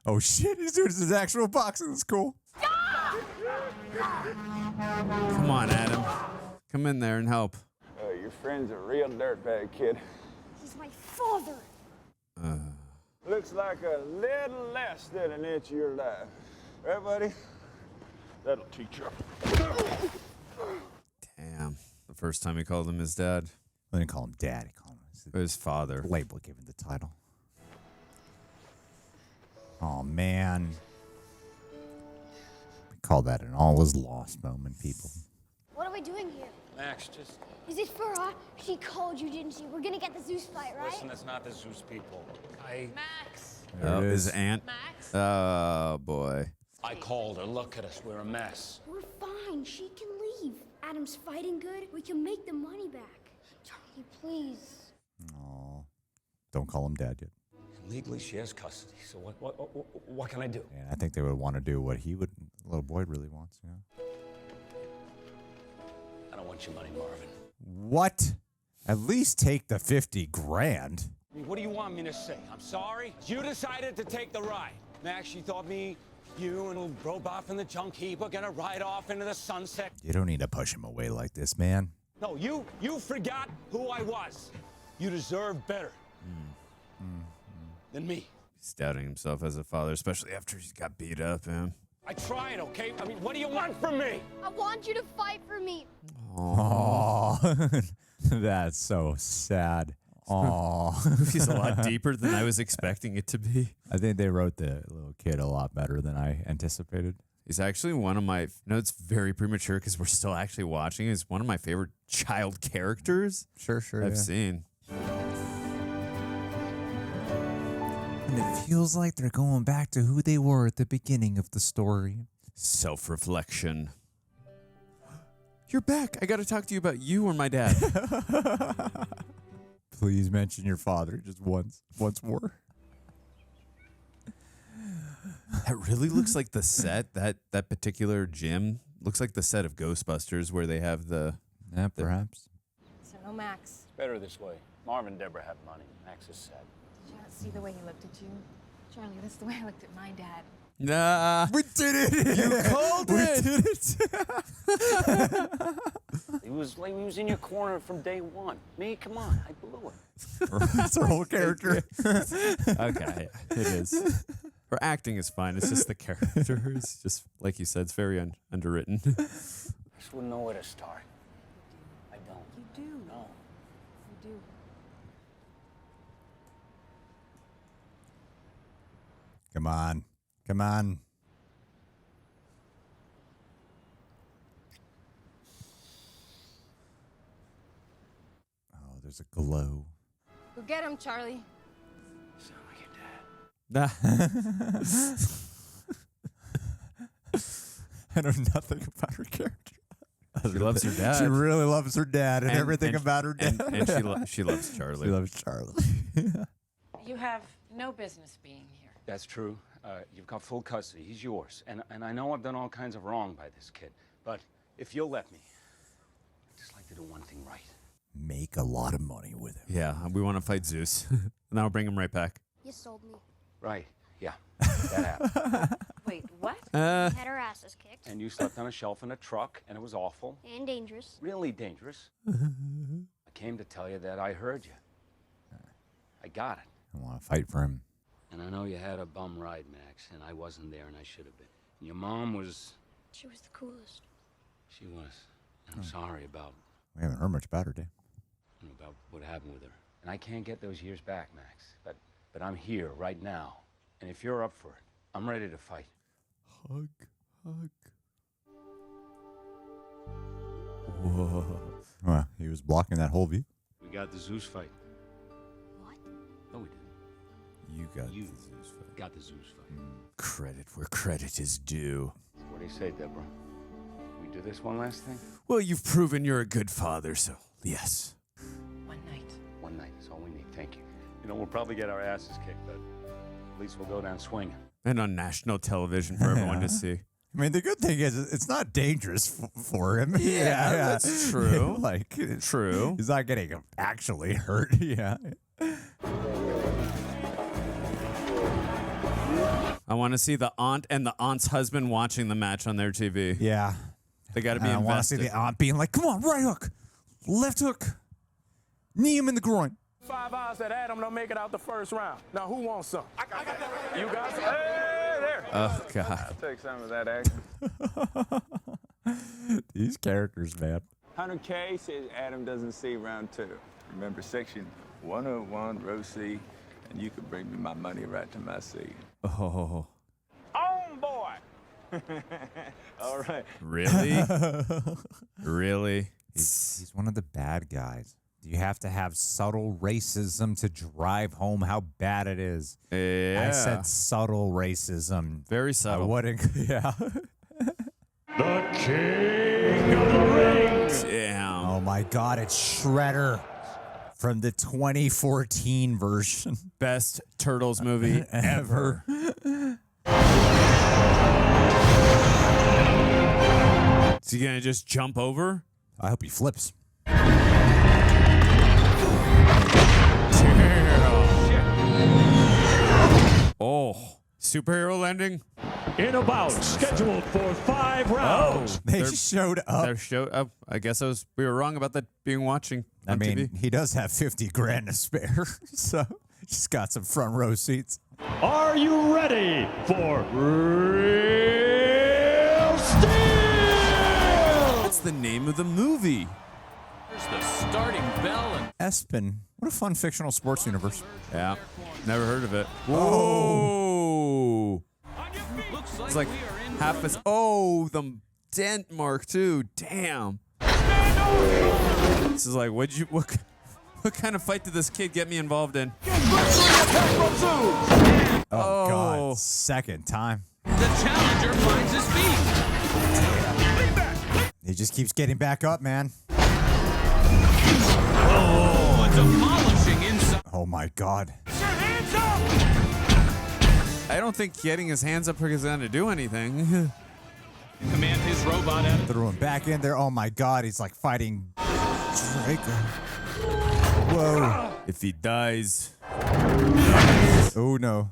Oh shit! He's doing his actual boxing. That's cool. Come on, Adam. Come in there and help. Your friend's a real dirtbag, kid. He's my father. Looks like a little less than an inch of your life. Right, buddy? That'll teach you. Damn. The first time he called him his dad. I didn't call him dad. He called him his father. Label given the title. Oh man. We call that an all is lost moment, people. What are we doing here? Max, just Is it Farah? She called you, didn't she? We're gonna get the Zeus fight, right? listen. It's not the Zeus people. Max. There Oh, it his is. aunt. Max. Oh boy. I called her. Look at us. We're a mess. We're fine. She can leave. Adam's fighting good. We can make the money back. Charlie, please. Oh, don't call him dad yet. Legally, she has custody. So what can I do? And I think they would want to do what little boy really wants. You know? I don't want your money, Marvin. What? At least take the 50 grand. I mean, what do you want me to say? I'm sorry? You decided to take the ride. Max, you thought me, you, and little robot from the junk heap were gonna ride off into the sunset. You don't need to push him away like this, man. No, you forgot who I was. You deserve better than me. He's doubting himself as a father, especially after he's got beat up, man. I tried, okay? I mean, what do you want from me? I want you to fight for me. Oh, that's so sad. Oh, He's a lot deeper than I was expecting it to be. I think they wrote the little kid a lot better than I anticipated. He's actually one of my. No, it's very premature because we're still actually watching. He's one of my favorite child characters. Sure, I've seen. And it feels like they're going back to who they were at the beginning of the story. Self-reflection. You're back. I got to talk to you about you or my dad. Please mention your father just once more. That really looks like the set. That particular gym looks like the set of Ghostbusters where they have the. Yeah, perhaps. So no Max. It's better this way. Marvin and Deborah have money. Max is sad. Did you not see the way he looked at you? Charlie, that's the way I looked at my dad. Nah. We did it. You called it. We did it. He was in your corner from day one. Me, come on, I blew it. That's our whole character. Okay, it is. Her acting is fine. It's just the character. It's just, like you said, it's very underwritten. I just wouldn't know where to start. Come on. Come on. Oh, there's a glow. Go get him, Charlie. I know nothing about her character. She loves her dad. She really loves her dad and everything about her dad. And she loves Charlie. She loves Charlie. You have no business being here. That's true. You've got full custody. He's yours. And I know I've done all kinds of wrong by this kid. But if you'll let me, I'd just like to do one thing right. Make a lot of money with him. Yeah, we want to fight Zeus. And then I'll bring him right back. You sold me. Right. Yeah. That happened. Wait, what? We had our asses kicked. And you slept on a shelf in a truck, and it was awful. And dangerous. Really dangerous. I came to tell you that I heard you. I got it. I want to fight for him. And I know you had a bum ride, Max, and I wasn't there, and I should have been. And your mom was... She was the coolest. She was. And I'm sorry about... We haven't heard much about her, Dave. About what happened with her. And I can't get those years back, Max. But I'm here right now. And if you're up for it, I'm ready to fight. Hug. Whoa. Well, he was blocking that whole view. We got the Zeus fight. What? No, we didn't. You got You the Zeus fight. got the Zeus fight. Credit where credit is due. What do you say, Deborah? We do this one last thing? Well, you've proven you're a good father, so yes. One night. One night is all we need. Thank you. You know, we'll probably get our asses kicked, but at least we'll go down swinging. And on national television for everyone to see. I mean, the good thing is it's not dangerous for him. Yeah, that's true. True. He's not getting actually hurt. Yeah. I want to see the aunt and the aunt's husband watching the match on their TV. Yeah. They got to be I want to see invested. the aunt being like, come on, right hook, left hook, knee him in the groin. 5 odds that Adam don't make it out the first round. Now, who wants some? I got that. You got some? Hey, there. Oh, God. I'll take some of that action. These characters, man. 100K says Adam doesn't see round 2. Remember section 101, row C, and you can bring me my money right to my seat. Oh. On, boy. All right. Really? Really? He's one of the bad guys. You have to have subtle racism to drive home how bad it is. Yeah. I said subtle racism. Very subtle. I wouldn't. Yeah. The king of the ring. Damn. Oh my God! It's Shredder from the 2014 version. Best Turtles movie ever. Is he gonna just jump over? I hope he flips. Oh, superhero landing. In a bout scheduled for 5 rounds. They showed up. They showed up. I guess we were wrong about that being watching on I mean, TV. he does have 50 grand to spare, so just got some front row seats. Are you ready for Real Steel? What's the name of the movie? Here's the starting bell and... Espen. What a fun fictional sports universe. Yeah, never heard of it. Oh. Whoa. It's like half as... Oh, the dent mark, too. Damn. This is like, what kind of fight did this kid get me involved in? Oh, God. Second time. The challenger finds his feet. He just keeps getting back up, man. Oh, a demolishing inside. Oh, my God. Hands up! I don't think getting his hands up is going to do anything. Command his robot at Threw him back in there. Oh, my God. He's like fighting Draco. Whoa. If he dies. Oh, no.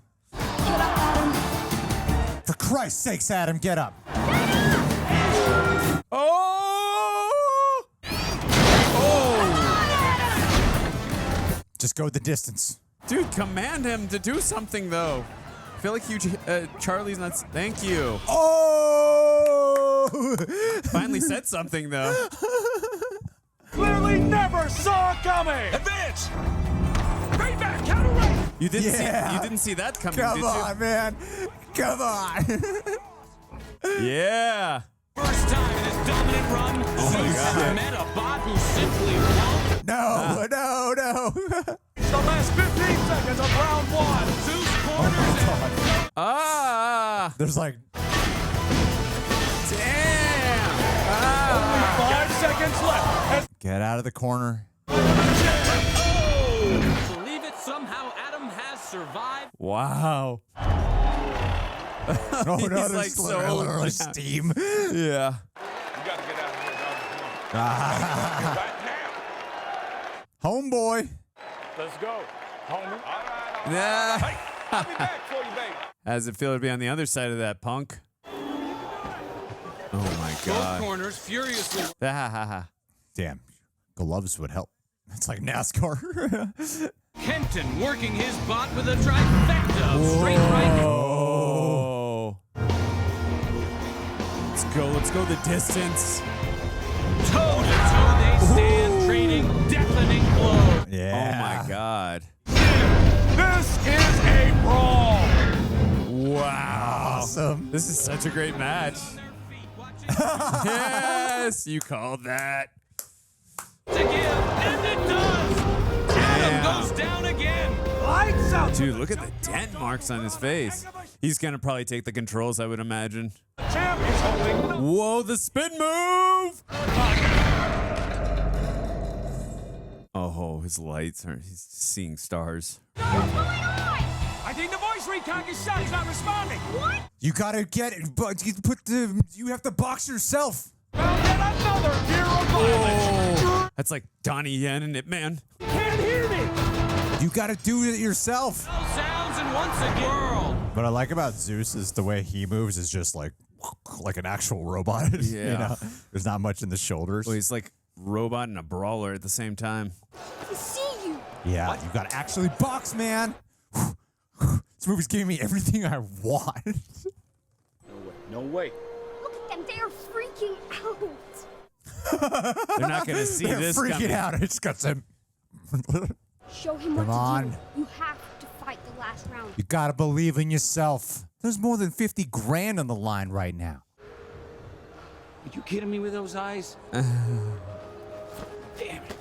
For Christ's sakes, Adam, get up. Oh! Just go the distance. Dude, command him to do something, though. I feel like Charlie's not... Thank you. Oh! Finally said something, though. Clearly never saw coming. Advance. Right back. Counter right. You didn't see that coming, Come did you? on, man. Come on. Yeah. First time in his dominant run, Zeus has met a bot who simply won't. No. It's the last 15 seconds of round one. Zeus corners and There's like. Damn. only 5 seconds left. Get out of the corner. Believe it, somehow Adam has survived. Wow. Oh no, He's there's like so literally down. steam. Yeah. You gotta get out of here, dog. Right now. Homeboy. Let's go, homie. Yeah. Hey, I'll be back for you, baby. How does it feel to be on the other side of that, punk? Oh my Both god. corners furiously. Damn. Gloves would help. It's like NASCAR. Kenton working his bot with a trifecta of straight right. Oh. Let's go the distance. Toe to toe they stand, trading deafening blows. Yeah. Oh my god. This is a brawl. Wow. Awesome. This is such a great match. Yes, you called that. To give, and it does. Adam goes down again. Lights out. Dude, look at the dent marks on his face. He's gonna probably take the controls, I would imagine. Champ is holding. Whoa, the spin move! Oh, his lights are, he's seeing stars. I think the voice recon is shot. He's not responding. What? You gotta get it, but you have to box yourself. Found yet another gear of violence. Oh, that's like Donnie Yen and It Man. Can't hear me. You gotta do it yourself. No sounds and once again. What I like about Zeus is the way he moves is just like an actual robot. Yeah. You know? There's not much in the shoulders. Well, he's like robot and a brawler at the same time. I see you. Yeah, you gotta actually box, man. This movie's giving me everything I want. No way. Look at them. They are freaking out. They're not gonna see They're this freaking coming. out. It's got some. Show him what Come on. to do. You have to fight the last round. You gotta believe in yourself. There's more than 50 grand on the line right now. Are you kidding me with those eyes? Damn it.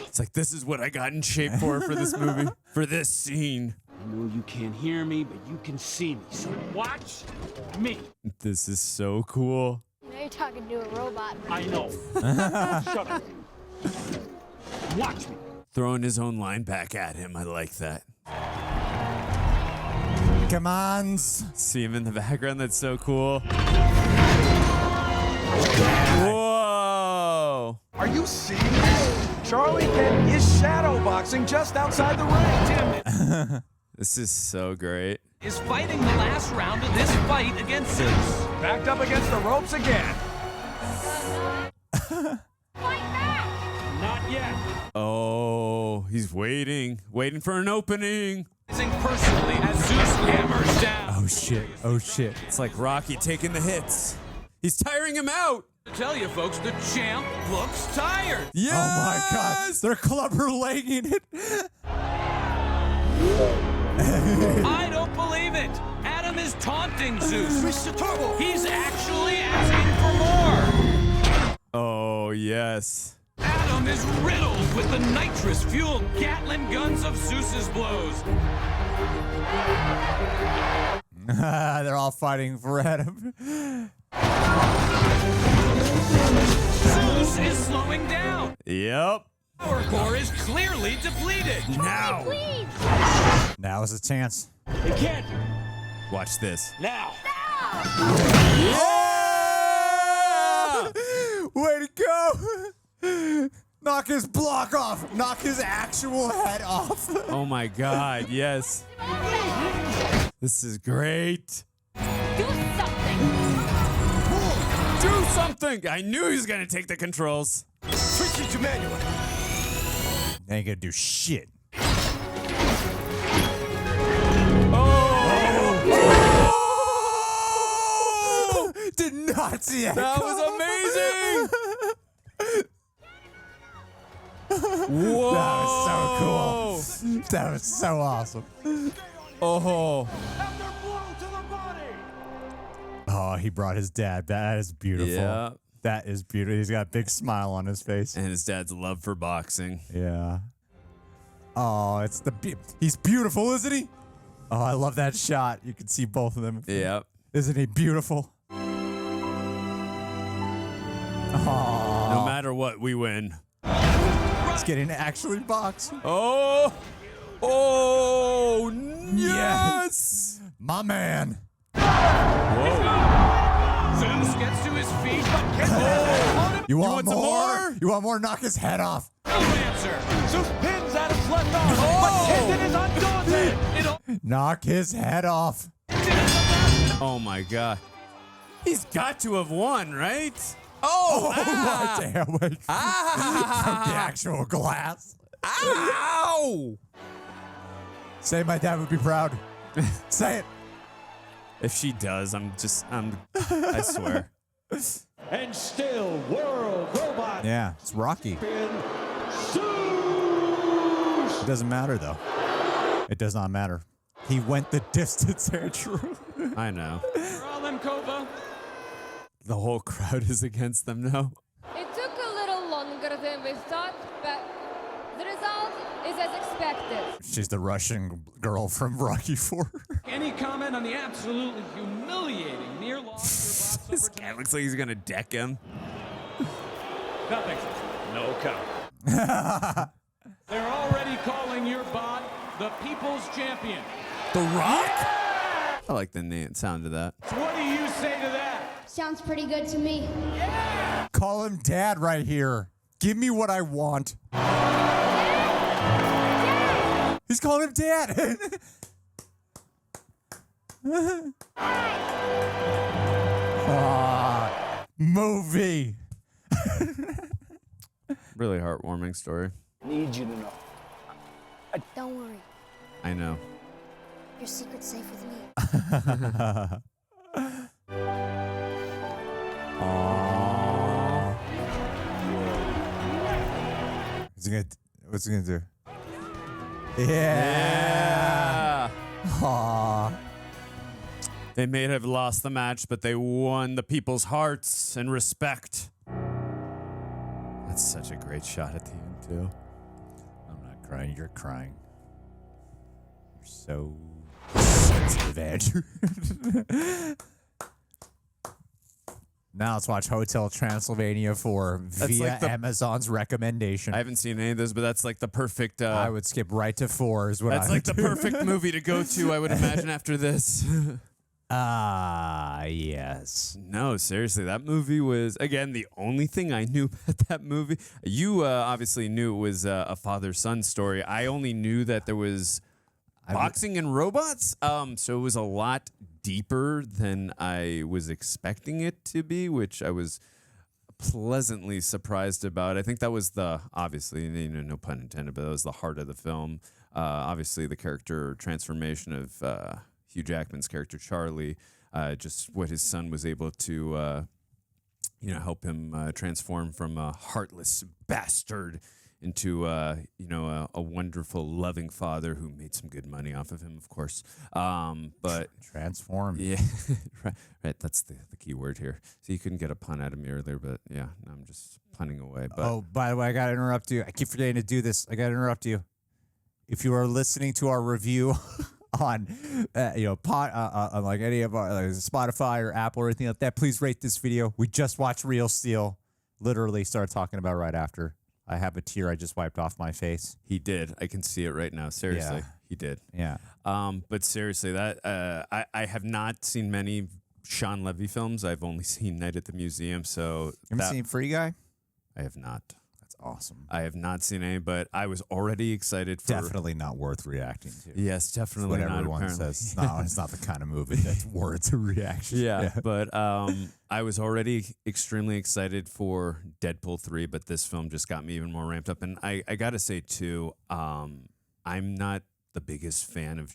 It's like, this is what I got in shape for this movie, for this scene. I know you can't hear me, but you can see me. So watch me. This is so cool. Now you're talking to a robot. I know. Shut up. Watch me. Throwing his own line back at him. I like that. Commands. See him in the background. That's so cool. Whoa. Are you seeing this? Charlie Kent is shadowboxing just outside the ring. Damn it. This is so great. Is fighting the last round of this fight against Zeus. Backed up against the ropes again. Not yet. Oh, he's waiting for an opening. Personally as Zeus hammers down. Oh shit. Oh shit. It's like Rocky taking the hits. He's tiring him out. To tell you folks, the champ looks tired. Yes! Oh my god. They're clubber legging it. I don't believe it. Adam is taunting Zeus. Mr. Turbo. He's actually asking for more. Oh, yes. Adam is riddled with the nitrous-fueled Gatling guns of Zeus's blows. They're all fighting for Adam. Zeus is slowing down. Yep. Power core is clearly depleted. Now. Now is the chance. They can't. Watch this. Now. Yeah! Way to go! Knock his block off. Knock his actual head off. Oh my god, yes. This is great. Do something. Do something! I knew he was gonna take the controls. Switch it to manual. They ain't gonna do shit. Oh! Did not see that. That was amazing! Whoa! That was so cool. That was so awesome. Oh. Oh, he brought his dad. That is beautiful. Yeah. That is beautiful. He's got a big smile on his face. And his dad's love for boxing. Yeah. Oh, he's beautiful, isn't he? Oh, I love that shot. You can see both of them. Yeah. Isn't he beautiful? Oh. No matter what, we win. He's getting to actually box. Oh. Oh, yes. My man. Zeus gets to his feet, but can't You want some more? more? You want more? Knock his head off. no answer. Zeus pins at his left arm, but Kenton is undaunted. Knock his head off. Oh, my God. He's got to have won, right? Oh, right there. Wait. Ah. From the actual glass. Ow! Say my dad would be proud. Say it. If she does, I swear. And still, world robot. Yeah, it's Rocky. Zeus. It doesn't matter, though. It does not matter. He went the distance there, True. I know. For all them Kova. The whole crowd is against them now. It took a little longer than we thought, but the result is as expected. She's the Russian girl from Rocky IV. Any comment on the absolutely humiliating near loss to your This guy looks like he's going to deck him. Nothing. No count. They're already calling your bot the People's Champion. The Rock? I like the sound of that. So what do you say to that? Sounds pretty good to me. Call him dad right here. Give me what I want. He's calling him dad. Movie. Really heartwarming story. Need you to know. Don't worry. I know. Your secret's safe with me. Aww. What's he gonna do? Yeah. Aww. They may have lost the match, but they won the people's hearts and respect. That's such a great shot at the end, too. I'm not crying. You're crying. You're so sensitive, Andrew. Now let's watch Hotel Transylvania 4 via like the- Amazon's recommendation. I haven't seen any of this, but that's like the perfect. I would skip right to 4 is what That's I like would the do. perfect movie to go to, I would imagine, after this. Yes. No, seriously, that movie was, again, the only thing I knew about that movie. You obviously knew it was a father-son story. I only knew that there was boxing and robots, so it was a lot deeper than I was expecting it to be, which I was pleasantly surprised about. I think that was obviously, no pun intended, but that was the heart of the film. Obviously, the character transformation of Hugh Jackman's character, Charlie, just what his son was able to, help him transform from a heartless bastard into, a wonderful, loving father who made some good money off of him, of course. But transform. Yeah, right. That's the key word here. So you couldn't get a pun out of me earlier, but yeah, no, I'm just punning away. But Oh, by the way, I got to interrupt you. I keep forgetting to do this. I got to interrupt you. If you are listening to our review on, on like any of our like Spotify or Apple or anything like that, please rate this video. We just watched Real Steel. Literally started talking about it right after. I have a tear I just wiped off my face. He did. I can see it right now. Seriously, he did. Yeah. But seriously, that I have not seen many Shawn Levy films. I've only seen Night at the Museum. So You haven't seen Free Guy? I have not. That's awesome. I have not seen any, but I was already excited for. Definitely not worth reacting to. Yes, definitely What not. everyone Apparently. says. It's not the kind of movie that's worth a reaction. Yeah, but I was already extremely excited for Deadpool 3, but this film just got me even more ramped up. And I got to say, too, I'm not the biggest fan of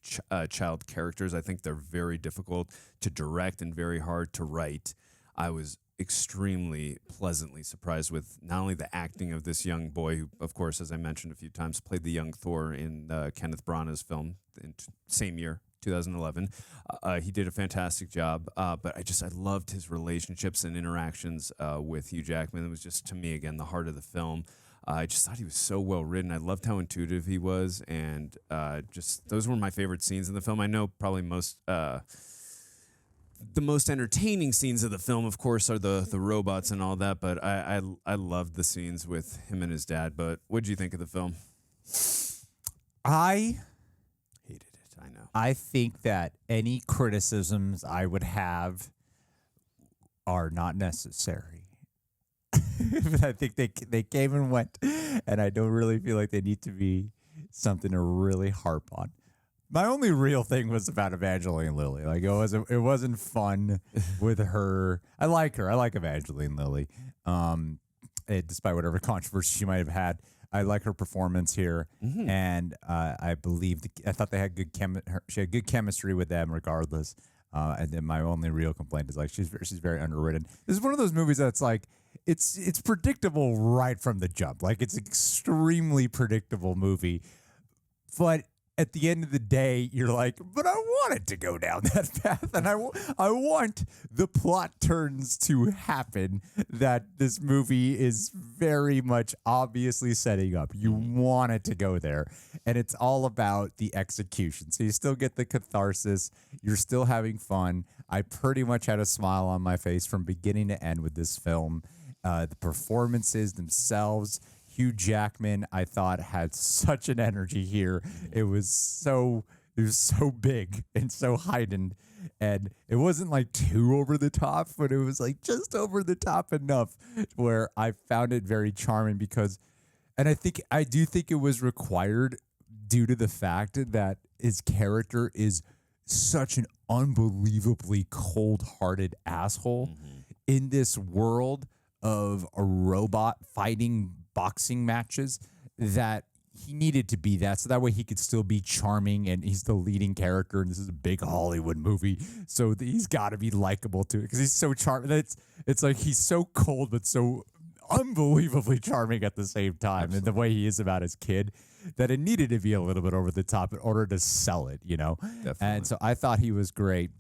child characters. I think they're very difficult to direct and very hard to write. I was extremely pleasantly surprised with not only the acting of this young boy, who, of course, as I mentioned a few times, played the young Thor in Kenneth Branagh's film in same year, 2011. He did a fantastic job, but I loved his relationships and interactions with Hugh Jackman. It was just, to me, again, the heart of the film. I just thought he was so well written. I loved how intuitive he was, and just those were my favorite scenes in the film. I know probably the most entertaining scenes of the film, of course, are the robots and all that, but I loved the scenes with him and his dad. But what did you think of the film? I hated it, I know. I think that any criticisms I would have are not necessary. I think they came and went, and I don't really feel like they need to be something to really harp on. My only real thing was about Evangeline Lilly. Like it wasn't fun with her. I like her. I like Evangeline Lilly. Despite whatever controversy she might have had, I like her performance here, and I thought they had she had good chemistry with them, regardless. And then my only real complaint is like she's very underwritten. This is one of those movies that's like it's predictable right from the jump. Like it's an extremely predictable movie, but at the end of the day, you're like, but I want it to go down that path, and I want the plot turns to happen that this movie is very much obviously setting up. You want it to go there, and it's all about the execution. So you still get the catharsis. You're still having fun. I pretty much had a smile on my face from beginning to end with this film. The performances themselves, Hugh Jackman, I thought, had such an energy here. It was so big and so heightened, and it wasn't like too over the top, but it was like just over the top enough where I found it very charming and I do think it was required due to the fact that his character is such an unbelievably cold-hearted asshole in this world of a robot fighting boxing matches, that he needed to be that, so that way he could still be charming, and he's the leading character, and this is a big Hollywood movie, so he's got to be likable too, because he's so charming. It's like he's so cold but so unbelievably charming at the same time. Absolutely. And the way he is about his kid, that it needed to be a little bit over the top in order to sell it, Definitely. And so I thought he was great.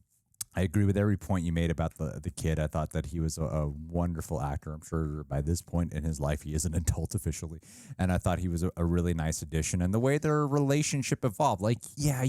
I agree with every point you made about the kid. I thought that he was a wonderful actor. I'm sure by this point in his life, he is an adult officially. And I thought he was a really nice addition. And the way their relationship evolved, like, yeah,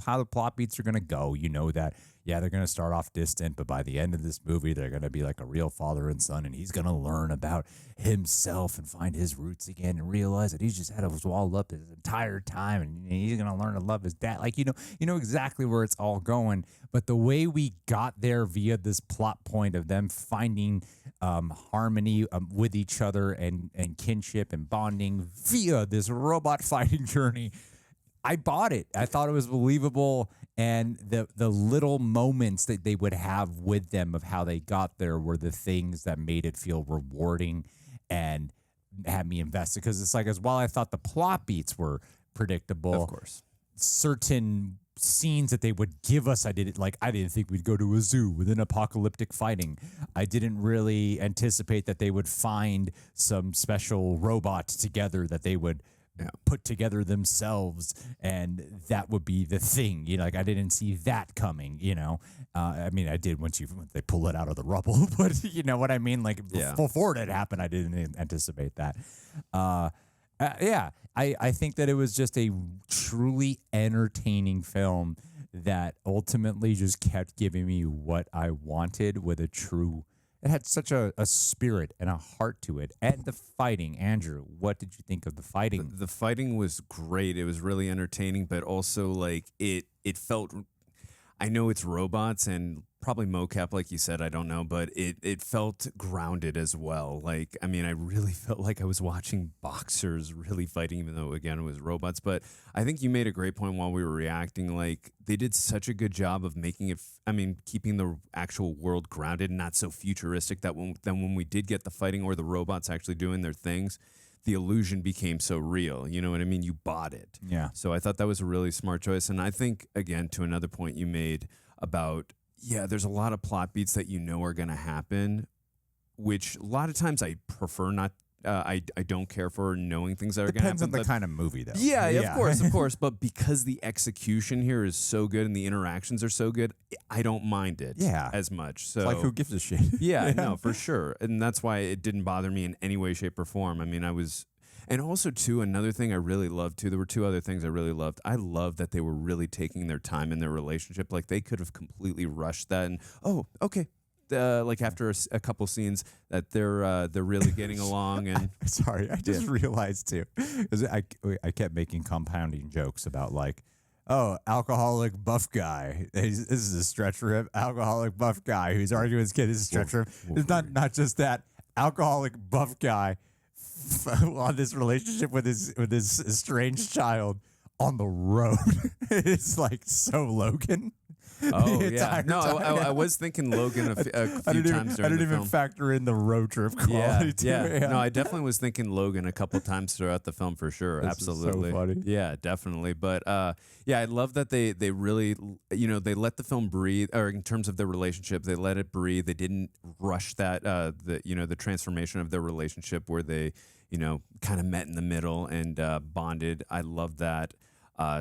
how the plot beats are going to go. You know that, yeah, they're going to start off distant, but by the end of this movie, they're going to be like a real father and son, and he's going to learn about himself and find his roots again and realize that he's just had his wall up his entire time, and he's going to learn to love his dad. Like, you know exactly where it's all going, but the way we got there via this plot point of them finding harmony with each other and kinship and bonding via this robot fighting journey, I bought it. I thought it was believable, and the little moments that they would have with them of how they got there were the things that made it feel rewarding and had me invested. Because it's like, as while I thought the plot beats were predictable, of course, certain scenes that they would give us, I didn't think we'd go to a zoo with an apocalyptic fighting. I didn't really anticipate that they would find some special robot together that they would put together themselves, and that would be the thing. Like, I didn't see that coming. I mean, I did once they pull it out of the rubble, but you know what I mean. Like, before it had happened, I didn't anticipate that. I think that it was just a truly entertaining film that ultimately just kept giving me what I wanted with a true. It had such a spirit and a heart to it. And the fighting, Andrew, what did you think of the fighting? The fighting was great. It was really entertaining, but also like it felt, I know it's robots and probably mocap, like you said, I don't know, but it felt grounded as well. Like, I mean, I really felt like I was watching boxers really fighting, even though, again, it was robots. But I think you made a great point while we were reacting. Like, they did such a good job of making it, keeping the actual world grounded and not so futuristic that when we did get the fighting or the robots actually doing their things, the illusion became so real. You know what I mean? You bought it. Yeah. So I thought that was a really smart choice. And I think, again, to another point you made about, there's a lot of plot beats that are going to happen, which a lot of times I prefer not. I don't care for knowing things that are going to happen. Depends on the kind of movie, though. Yeah, of course. But because the execution here is so good and the interactions are so good, I don't mind it as much. So, like, who gives a shit? Yeah, no, for sure. And that's why it didn't bother me in any way, shape, or form. I mean, and also, too, another thing I really loved, too, there were two other things I really loved. I loved that they were really taking their time in their relationship. Like, they could have completely rushed that and, okay. Like after a couple scenes that they're really getting along and sorry, I just realized too, because I kept making compounding jokes about like, oh, alcoholic buff guy. This is a stretch for him. Alcoholic buff guy who's arguing with his kid. This is a stretch for him. It's not just that alcoholic buff guy on this relationship with his estranged child on the road. It's like so Logan. Oh yeah, no, I was thinking Logan a few times during the film. I didn't even factor in the road trip quality. Yeah. No, I definitely was thinking Logan a couple times throughout the film for sure. This Absolutely, is so funny. Yeah, definitely. But I love that they really they let the film breathe, or in terms of their relationship, they let it breathe. They didn't rush that the transformation of their relationship where they kind of met in the middle and bonded. I love that.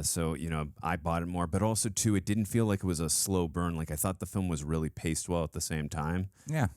So, I bought it more, but also too, it didn't feel like it was a slow burn. Like I thought the film was really paced well at the same time. Yeah.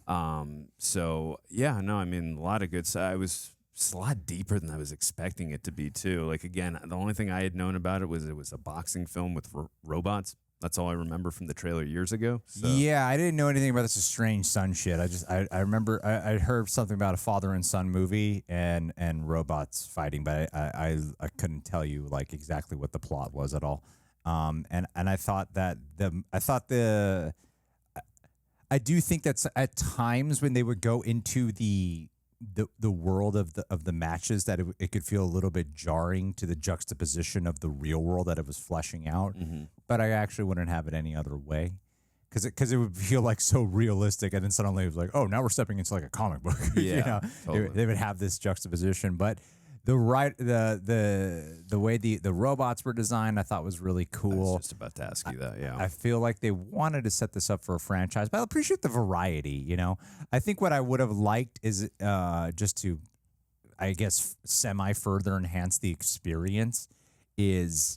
So yeah, no, I mean, a lot of good stuff. It's a lot deeper than I was expecting it to be too. Like again, the only thing I had known about it was a boxing film with robots. That's all I remember from the trailer years ago. So. Yeah, I didn't know anything about this estranged son shit. I remember I heard something about a father and son movie and robots fighting, but I couldn't tell you like exactly what the plot was at all. And I thought that I do think that's at times when they would go into the world of the matches that it could feel a little bit jarring to the juxtaposition of the real world that it was fleshing out. Mm-hmm. But I actually wouldn't have it any other way because it would feel like so realistic, and then suddenly it was like, oh, now we're stepping into like a comic book. Yeah, totally. They would have this juxtaposition, but the way the robots were designed, I thought was really cool. I was just about to ask you that. Yeah, I feel like they wanted to set this up for a franchise, but I appreciate the variety. I think what I would have liked is just to, I guess, semi further enhance the experience is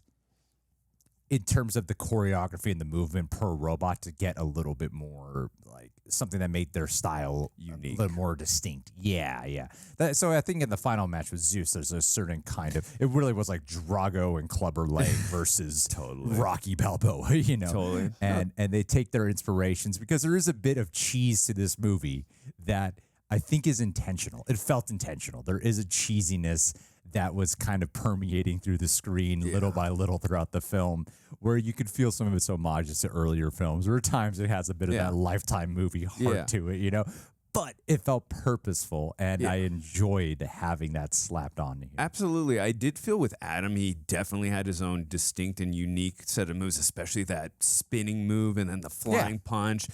in terms of the choreography and the movement per robot to get a little bit more like something that made their style unique, a little more distinct. Yeah. So I think in the final match with Zeus, there's a certain kind of, it really was like Drago and Clubber Lang versus Rocky Balboa, Totally. And they take their inspirations because there is a bit of cheese to this movie that I think is intentional. It felt intentional. There is a cheesiness that was kind of permeating through the screen little by little throughout the film, where you could feel some of its homages to earlier films. There are times it has a bit of that Lifetime movie heart to it, but it felt purposeful, and I enjoyed having that slapped on me. Absolutely. I did feel with Adam, he definitely had his own distinct and unique set of moves, especially that spinning move and then the flying punch.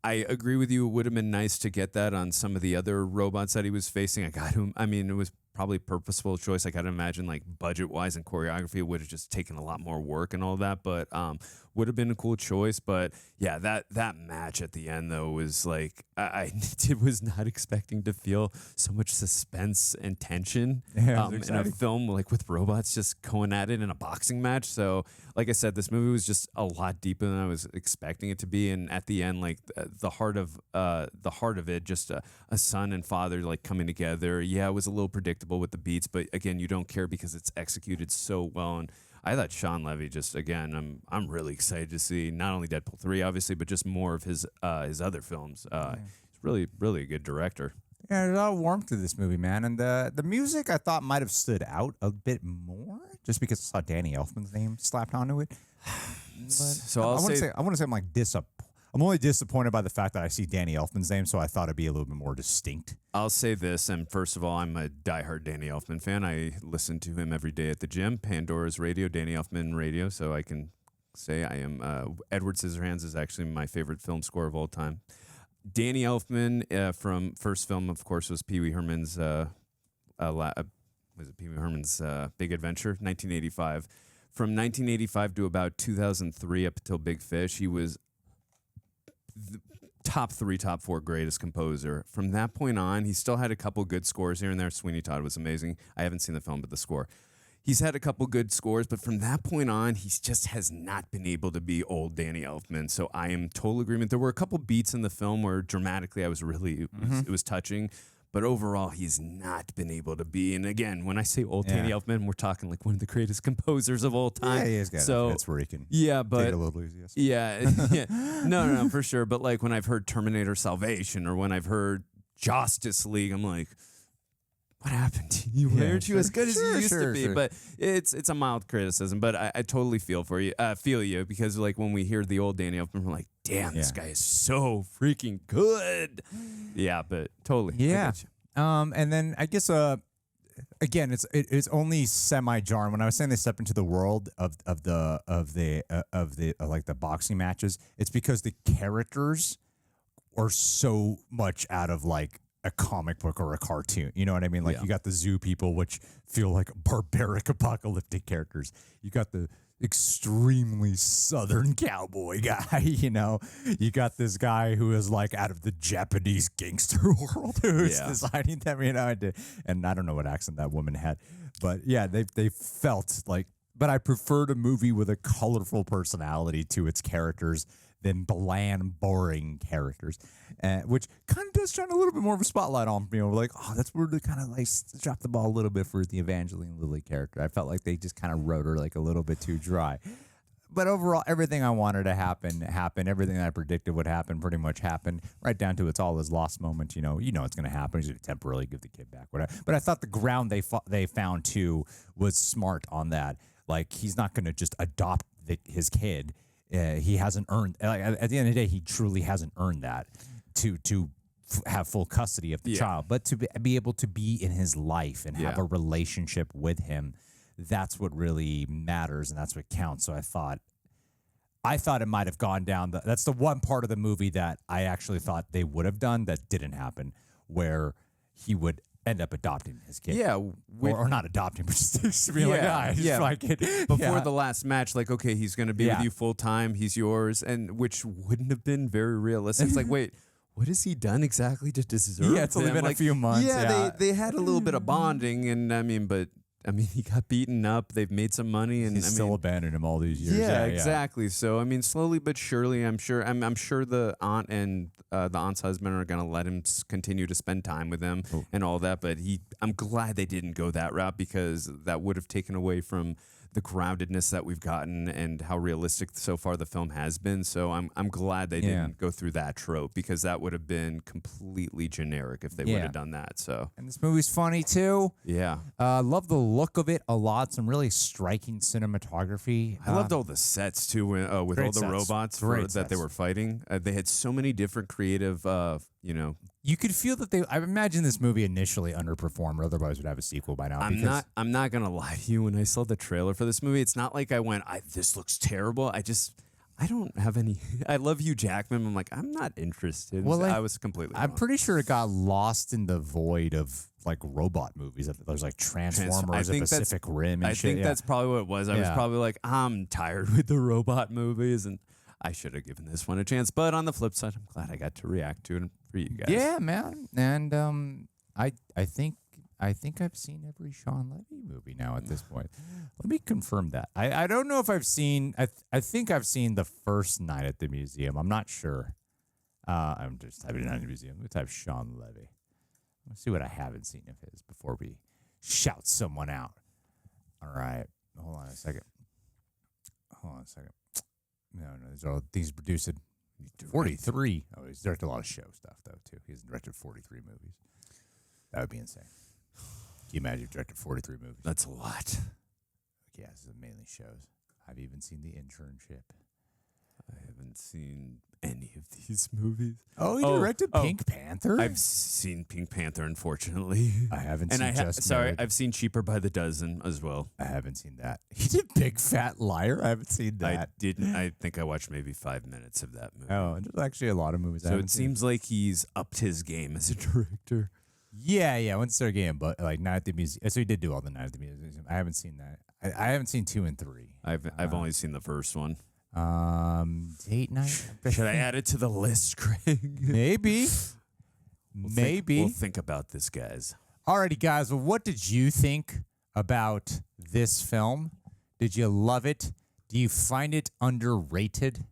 I agree with you. It would have been nice to get that on some of the other robots that he was facing. It was probably purposeful choice. I got to imagine like budget-wise and choreography, it would have just taken a lot more work and all that, but would have been a cool choice. But yeah, that match at the end though was like, I was not expecting to feel so much suspense and tension in a film like with robots just going at it in a boxing match. So like I said, this movie was just a lot deeper than I was expecting it to be. And at the end, like the heart of it, just a son and father like coming together. Yeah, it was a little predictable with the beats, but again, you don't care because it's executed so well. And I thought Shawn Levy just, again, I'm really excited to see not only Deadpool 3, obviously, but just more of his other films. He's really, really a good director. Yeah, there's a lot of warmth to this movie, man. And the music I thought might have stood out a bit more just because I saw Danny Elfman's name slapped onto it. So I want to say I'm like I'm only disappointed by the fact that I see Danny Elfman's name, so I thought it'd be a little bit more distinct. I'll say this, and first of all, I'm a diehard Danny Elfman fan. I listen to him every day at the gym. Pandora's Radio, Danny Elfman Radio, so I can say I am. Edward Scissorhands is actually my favorite film score of all time. Danny Elfman from first film, of course, was Pee Wee Herman's. Pee Wee Herman's Big Adventure, 1985. From 1985 to about 2003, up until Big Fish, he was top 3, top 4 greatest composer. From that point on, he still had a couple good scores here and there. Sweeney Todd was amazing. I haven't seen the film, but the score. He's had a couple good scores, but from that point on, he just has not been able to be old Danny Elfman. So I am total agreement. There were a couple beats in the film where dramatically I was really, it was touching. But overall, he's not been able to be. And again, when I say old Danny Elfman, we're talking like one of the greatest composers of all time. Yeah, he has got so that's where he can but take a little easy. yeah. No, for sure. But like when I've heard Terminator Salvation or when I've heard Justice League, I'm like, what happened to you? Why aren't you as good as you used to be? But it's a mild criticism, but I totally feel you because like when we hear the old Danny Elfman, we're like, damn, this guy is so freaking good. Yeah, but totally. Yeah. And then I guess again, it's only semi-jarring. When I was saying they step into the world of the like the boxing matches, it's because the characters are so much out of like a comic book or a cartoon. You know what I mean? Like you got the zoo people, which feel like barbaric apocalyptic characters. You got the extremely southern cowboy guy, you know. You got this guy who is like out of the Japanese gangster world who's designing them, you know. And I don't know what accent that woman had, but yeah, they felt like. But I preferred a movie with a colorful personality to its characters than bland, boring characters, which kind of does shine a little bit more of a spotlight on me. You know, like, oh, that's where they kind of like drop the ball a little bit for the Evangeline Lilly character. I felt like they just kind of wrote her like a little bit too dry. But overall, everything I wanted to happen happened. Everything that I predicted would happen pretty much happened. Right down to it's all his lost moment. You know it's going to happen. He's going to temporarily give the kid back. Whatever. But I thought the ground they found too was smart on that. Like he's not going to just adopt his kid. He hasn't earned. At the end of the day, he truly hasn't earned that to have full custody of the child. But to be able to be in his life and have a relationship with him, that's what really matters and that's what counts. So I thought it might have gone down. That's the one part of the movie that I actually thought they would have done that didn't happen, where he would end up adopting his kid. Yeah. Or not adopting, but just to be like, like it. Before the last match, like, okay, he's going to be with you full time. He's yours. And which wouldn't have been very realistic. It's like, wait, what has he done exactly to deserve it's only been a few months. Yeah, they had a little bit of bonding. And he got beaten up. They've made some money, and he's still abandoned him all these years. Yeah, exactly. So slowly but surely, I'm sure the aunt and the aunt's husband are gonna let him continue to spend time with them and all that. But I'm glad they didn't go that route because that would have taken away from the groundedness that we've gotten and how realistic so far the film has been. So I'm glad they didn't go through that trope because that would have been completely generic if they would have done that. So and this movie's funny too. Yeah, love the look of it a lot. Some really striking cinematography. I loved all the sets too with all the robots that they were fighting. They had so many different creative. You could feel that I imagine this movie initially underperformed, or otherwise would have a sequel by now. I'm not gonna lie to you. When I saw the trailer for this movie, it's not like I went, "This looks terrible." I don't have any. I love Hugh Jackman. I'm like, I'm not interested. Well, I was completely. I'm pretty sure it got lost in the void of like robot movies. There's like Transformers, and Pacific Rim, and I think that's probably what it was. I was probably like, I'm tired with the robot movies, and I should have given this one a chance. But on the flip side, I'm glad I got to react to it for you guys. Yeah, man. And I think I've seen every Shawn Levy movie now at this point. Let me confirm that. I don't know if I've seen. I think I've seen the first Night at the Museum. I'm not sure. I'm just typing Night at the Museum. Let me type Shawn Levy. Let's see what I haven't seen of his before we shout someone out. All right. Hold on a second. No, these are all things produced. 43. Oh, he's directed a lot of show stuff, though, too. He's directed 43 movies. That would be insane. Can you imagine if you directed 43 movies? That's a lot. Yeah, this is mainly shows. I've even seen The Internship. I haven't seen any of these movies. Oh, he directed Pink Panther? I've seen Pink Panther, unfortunately. I haven't seen Just Married. I've seen Cheaper by the Dozen as well. I haven't seen that. He did Big Fat Liar? I haven't seen that. I didn't. I think I watched maybe 5 minutes of that movie. Oh, and there's actually a lot of movies. So it seems like he's upped his game as a director. Yeah. I went to start game, but like Night at the Museum. So he did do all the Night at the Museum. I haven't seen that. I haven't seen 2 and 3. I've only seen the first one. Date night. Should I add it to the list, Craig? Maybe. We'll think about this, guys. Alrighty, guys. Well, what did you think about this film? Did you love it? Do you find it underrated?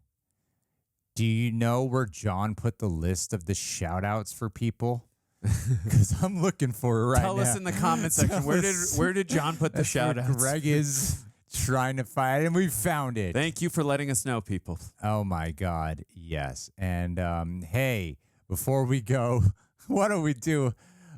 Do you know where John put the list of the shout-outs for people? Because I'm looking for it right now. Tell us in the comment section, where did John put the shout-outs? Greg is trying to find it, and we found it. Thank you for letting us know, people. Oh, my God. Yes. And, hey, before we go, why don't we do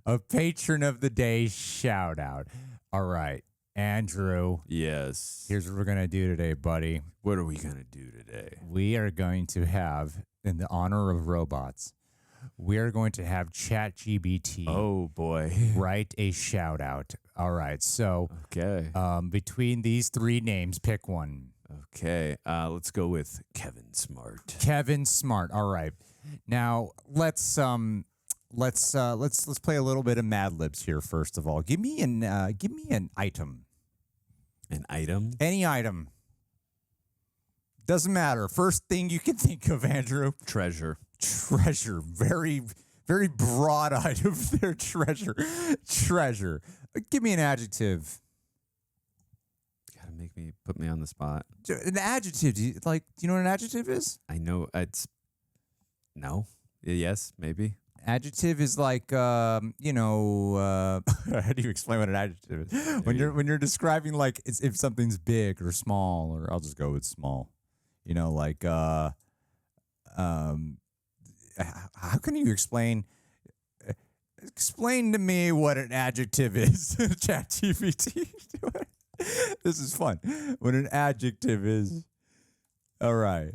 a patron of the day shout-out? All right. Andrew. Yes. Here's what we're going to do today, buddy. What are we going to do today? We are going to have, in the honor of robots, we are going to have ChatGPT. Oh, boy. Write a shout out. All right. So, okay. Between these three names, pick one. Okay. Let's go with Kevin Smart. Kevin Smart. All right. Now, let's play a little bit of Mad Libs here first of all. Give me an item. An item? Any item. Doesn't matter. First thing you can think of, Andrew. Treasure. Treasure. Very, very broad item there. Treasure. Treasure. Give me an adjective. Gotta put me on the spot. An adjective. Do you know what an adjective is? I know it's no. Yes, maybe. Adjective is like, how do you explain what an adjective is? When you're describing like if something's big or small, or I'll just go with small. How can you explain to me what an adjective is? ChatGPT. This is fun. What an adjective is. All right.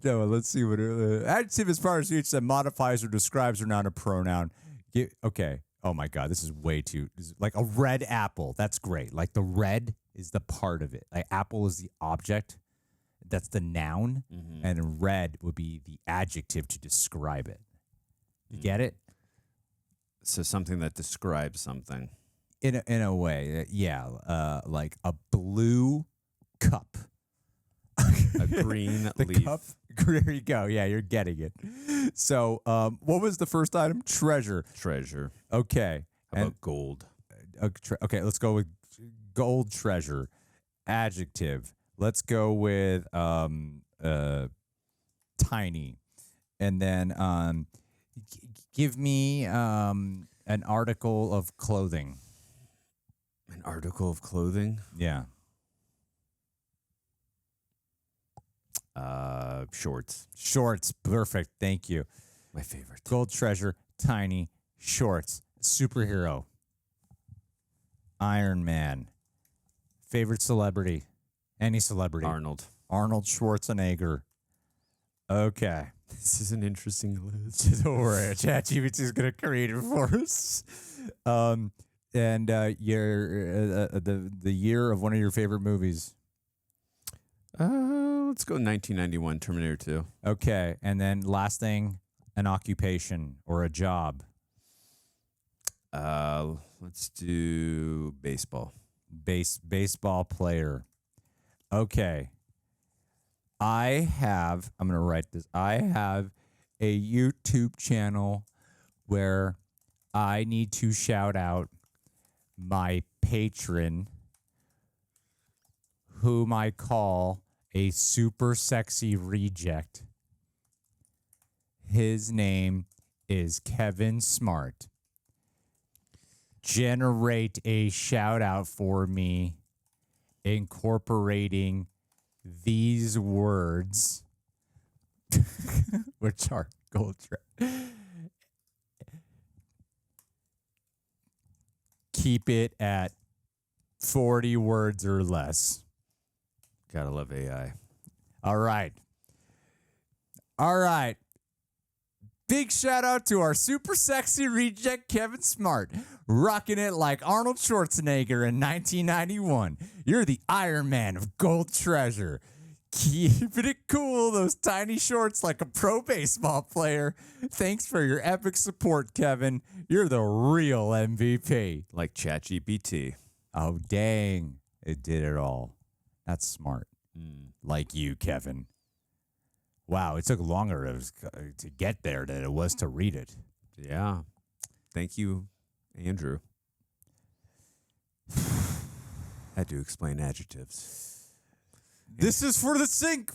No, let's see what adjective as far as each that modifies or describes or not a pronoun. Okay. Oh my God, this is way too like a red apple. That's great. Like the red is the part of it. Like apple is the object. That's the noun, and red would be the adjective to describe it. You get it? So something that describes something. In a way, yeah. Like a blue cup. A green the leaf. Cup. There you go. Yeah, you're getting it. So, what was the first item? Treasure. Treasure. Okay. How about gold? Okay, let's go with gold treasure. Adjective. Let's go with tiny. And then give me an article of clothing. An article of clothing? Yeah. Shorts. Shorts. Perfect. Thank you. My favorite. Gold treasure, tiny, shorts. Superhero. Iron Man. Favorite celebrity. Any celebrity. Arnold. Arnold Schwarzenegger. Okay. This is an interesting list. Don't worry. ChatGPT is going to create it for us. And the year of one of your favorite movies. Let's go 1991, Terminator 2. Okay. And then last thing, an occupation or a job. Let's do baseball. Baseball player. Okay. I'm going to write this. I have a YouTube channel where I need to shout out my patron, whom I call a super sexy reject. His name is Kevin Smart. Generate a shout out for me incorporating these words, which are gold. Keep it at 40 words or less. Gotta love AI. All right. Big shout out to our super sexy reject, Kevin Smart, rocking it like Arnold Schwarzenegger in 1991. You're the Iron Man of Gold Treasure. Keeping it cool, those tiny shorts like a pro baseball player. Thanks for your epic support, Kevin. You're the real MVP. Like ChatGPT. Oh, dang. It did it all. That's smart. like you, Kevin. Wow, it took longer to get there than it was to read it. Yeah. Thank you, Andrew. Had to explain adjectives. This is for the sink.